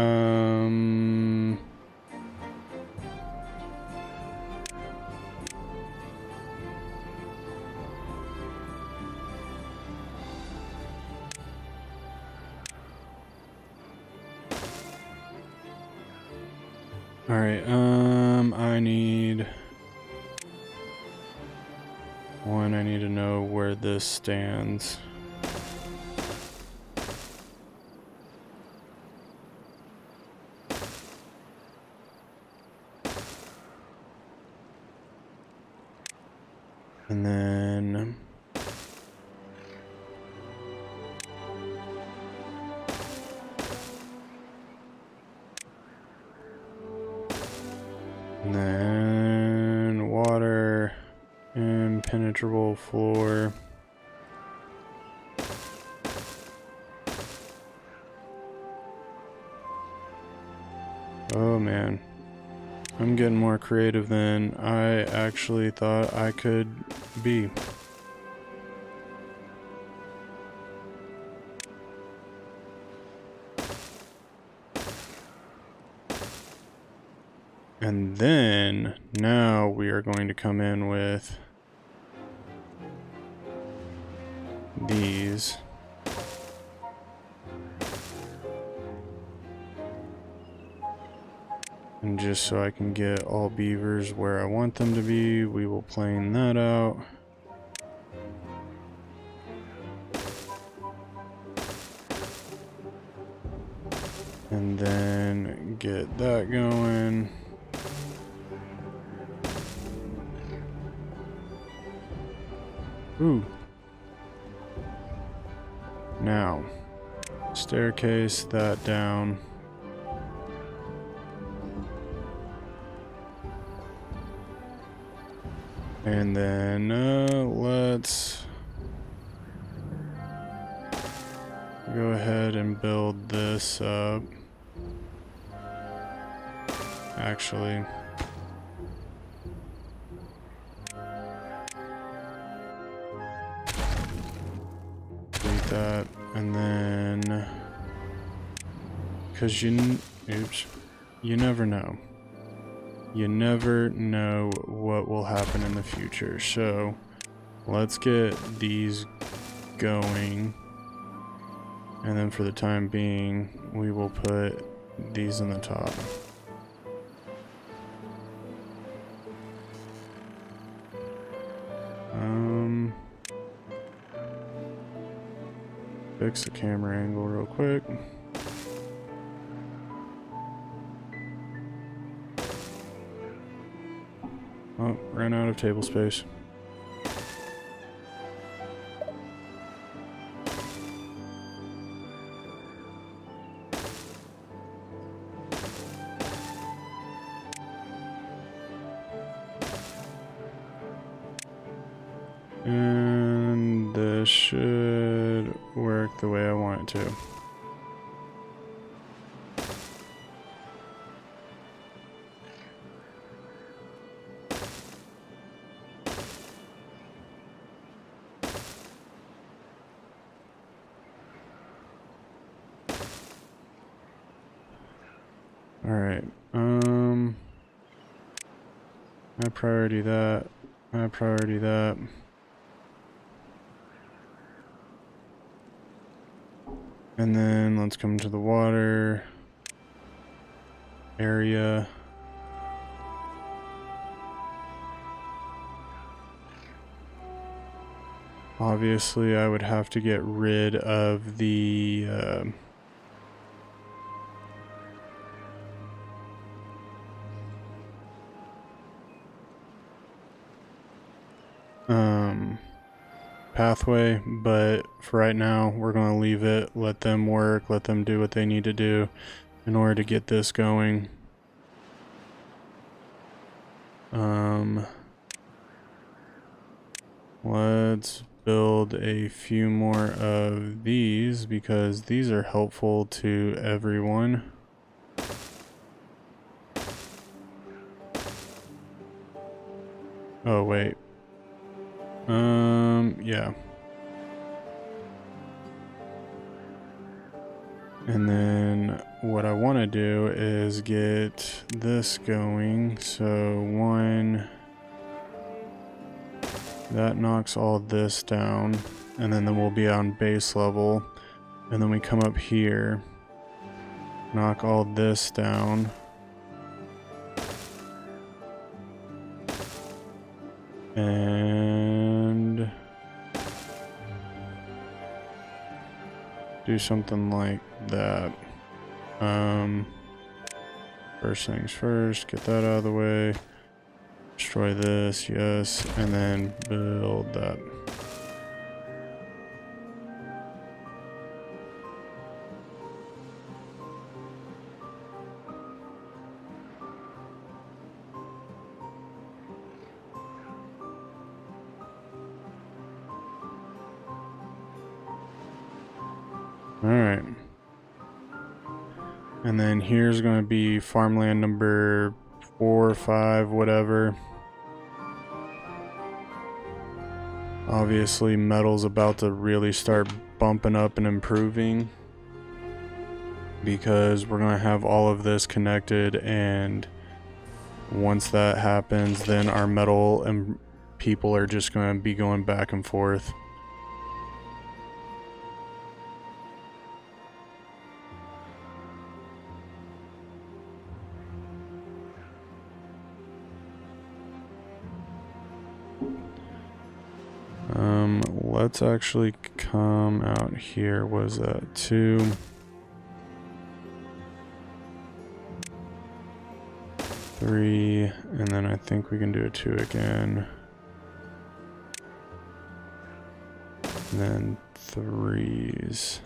Alright, I need... One, I need to know where this stands. And then... And then water, impenetrable floor. Oh man, I'm getting more creative than I actually thought I could be. And then, now we are going to come in with these. And just so I can get all beavers where I want them to be, we will plane that out. And then get that going. Ooh. Now, staircase that down. And then let's go ahead and build this up. Actually, delete that, and then, because oops, you never know. You never know what will happen in the future. So let's get these going. And then for the time being, we will put these in the top. Fix the camera angle real quick. Oh, ran out of table space. And this should work the way I want it to. Alright, I priority that, I priority that. And then let's come to the water area. Obviously, I would have to get rid of the pathway, but for right now, we're going to leave it, let them work, let them do what they need to do in order to get this going. Let's build a few more of these because these are helpful to everyone. Oh, wait. Yeah. And then what I want to do is get this going. So one, that knocks all this down, and then we'll be on base level. And then we come up here, knock all this down. And do something like that. First things first, get that out of the way. Destroy this, yes, and then build that. Alright. And then here's going to be farmland number 4 or 5, whatever. Obviously, metal's about to really start bumping up and improving because we're going to have all of this connected, and once that happens, then our metal and people are just going to be going back and forth. let's actually come out here. Was that 2? 3, and then I think we can do a 2 again. And then 3s.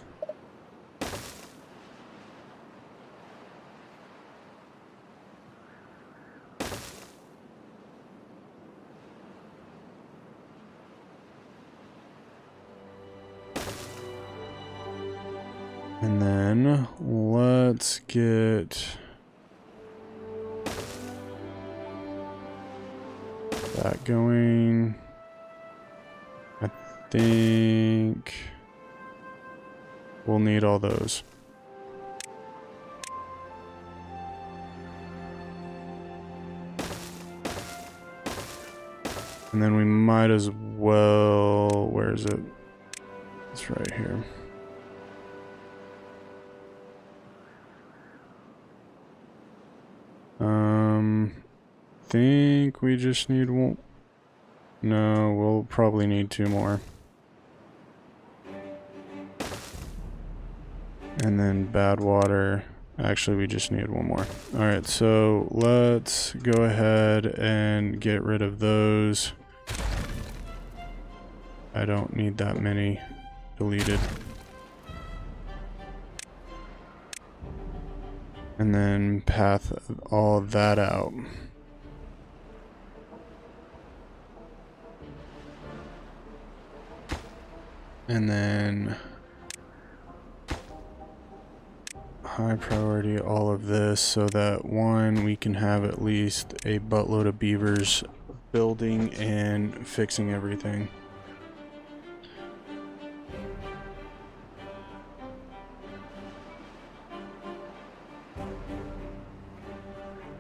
And then let's get that going. I think we'll need all those. And then we might as well, where is it? It's right here. Think we just need one. No, we'll probably need 2 more. And then bad water. Actually, we just need 1 more. Alright, so let's go ahead and get rid of those. I don't need that many deleted. And then path all of that out. And then high priority all of this so that 1, we can have at least a buttload of beavers building and fixing everything.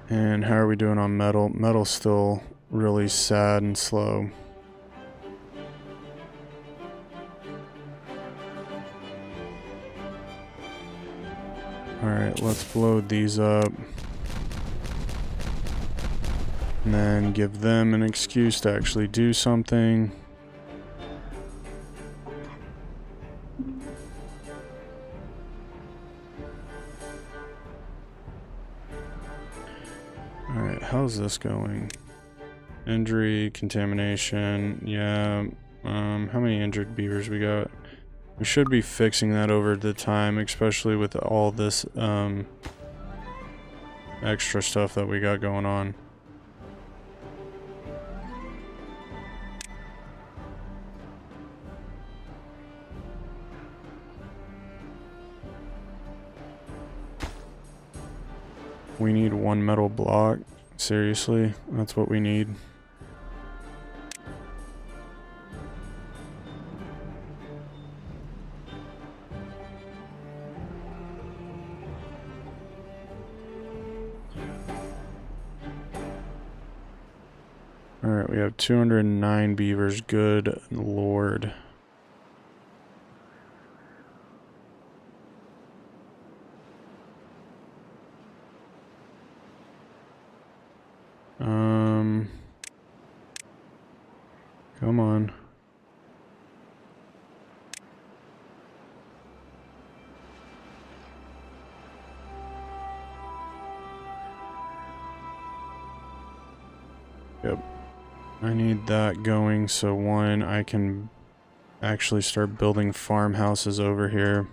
And how are we doing on metal? Metal's still really sad and slow. Alright, let's blow these up. And then give them an excuse to actually do something. Alright, how's this going? Injury, contamination, yeah. How many injured beavers we got? We should be fixing that over the time, especially with all this extra stuff that we got going on. We need 1 metal block. Seriously, that's what we need. Alright, we have 209 beavers. Good lord. Come on. Yep. I need that going so 1, I can actually start building farmhouses over here.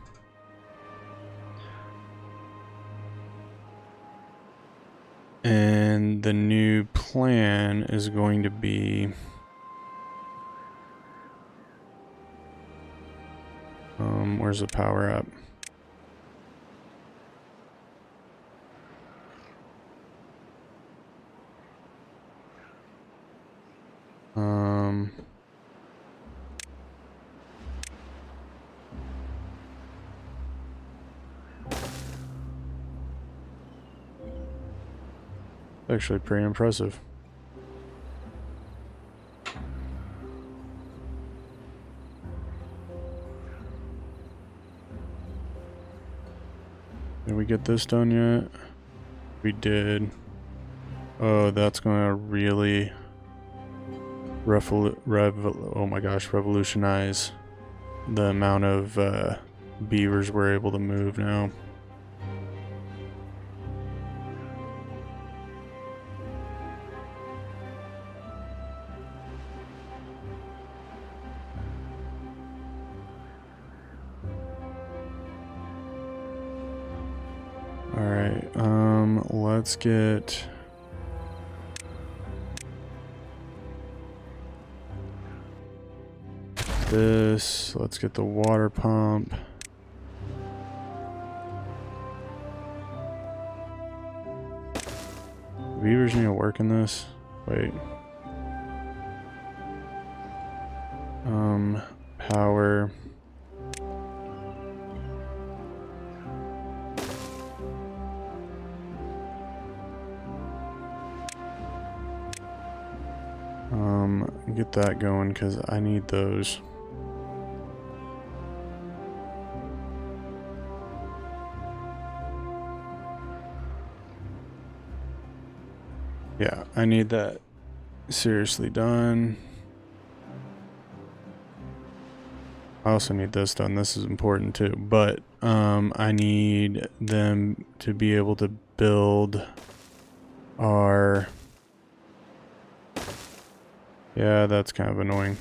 And the new plan is going to be where's the power up? Actually pretty impressive. Did we get this done yet? We did. Oh, that's gonna really oh my gosh, revolutionize the amount of beavers we're able to move now. Alright, let's get this. Let's get the water pump. Beavers need to work in this. Wait. Power. Get that going because I need those. Yeah, I need that seriously done. I also need this done. This is important too, but I need them to be able to build our... Yeah, that's kind of annoying.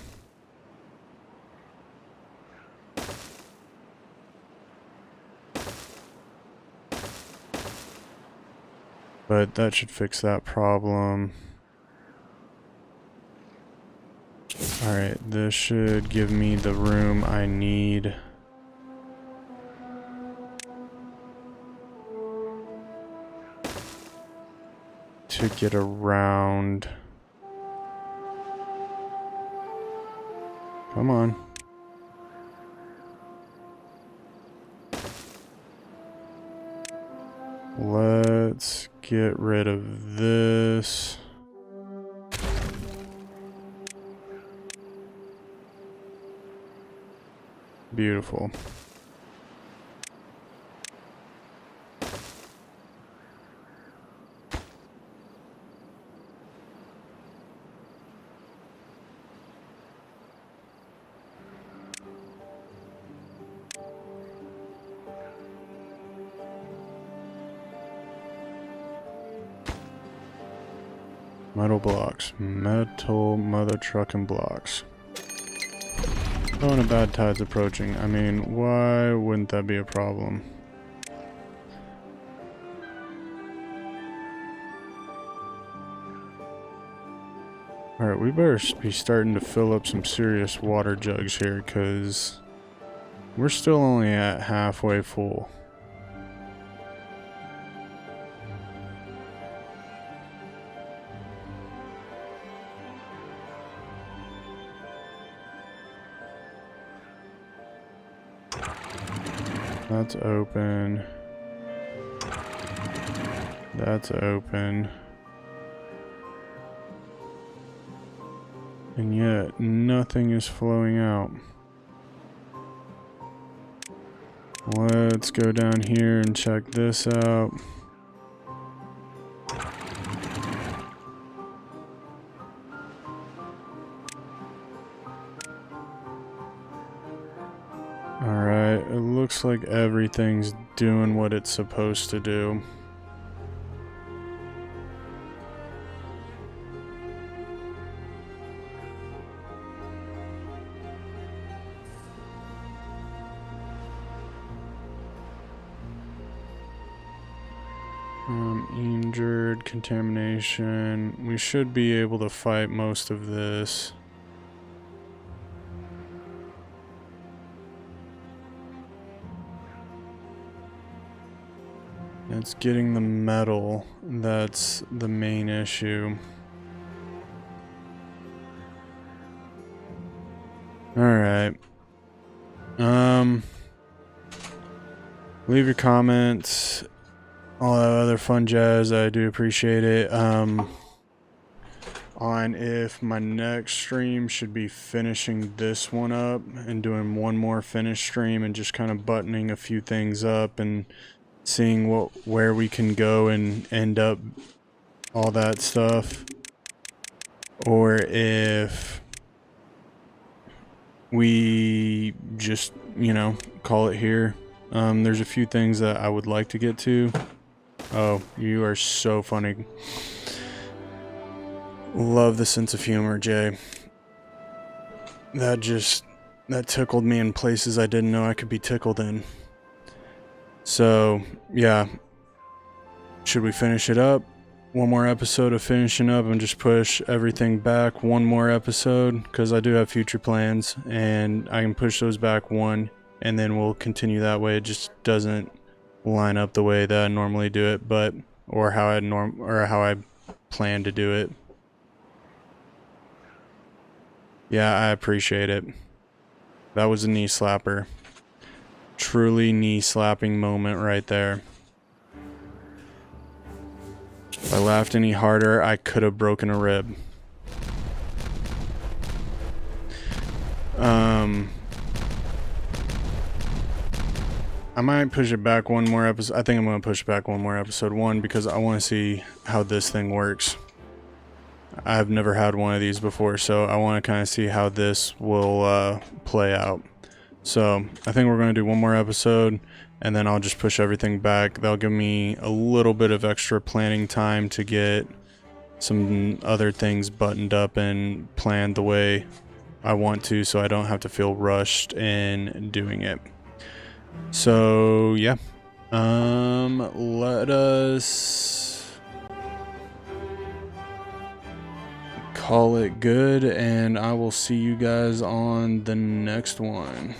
But that should fix that problem. Alright, this should give me the room I need. To get around. Come on. Let's get rid of this. Beautiful. Metal blocks. Metal mother trucking blocks. Oh, and a bad tide's approaching. I mean, why wouldn't that be a problem? Alright, we better be starting to fill up some serious water jugs here, because we're still only at halfway full. That's open. That's open. And yet, nothing is flowing out. Let's go down here and check this out. Alright, it looks like everything's doing what it's supposed to do. Injured, contamination. We should be able to fight most of this. It's getting the metal that's the main issue. Alright. Leave your comments, all that other fun jazz. I do appreciate it. On if my next stream should be finishing this one up and doing one more finish stream and just kind of buttoning a few things up and seeing where we can go and end up, all that stuff. or if we just, you know, call it here. There's a few things that I would like to get to. Oh, you are so funny. Love the sense of humor, Jay. That tickled me in places I didn't know I could be tickled in. So, yeah. Should we finish it up? One more episode of finishing up and just push everything back one more episode, because I do have future plans and I can push those back one, and then we'll continue that way. It just doesn't line up the way that I normally do it, but or how I plan to do it. Yeah, I appreciate it. That was a knee slapper. Truly knee slapping moment right there. If I laughed any harder, I could have broken a rib. I might push it back one more episode. I think I'm going to push it back one more episode. One, because I want to see how this thing works. I've never had one of these before, so I want to kind of see how this will play out. So I think we're going to do one more episode, and then I'll just push everything back. That'll give me a little bit of extra planning time to get some other things buttoned up and planned the way I want to, so I don't have to feel rushed in doing it. So yeah, let us call it good, and I will see you guys on the next one.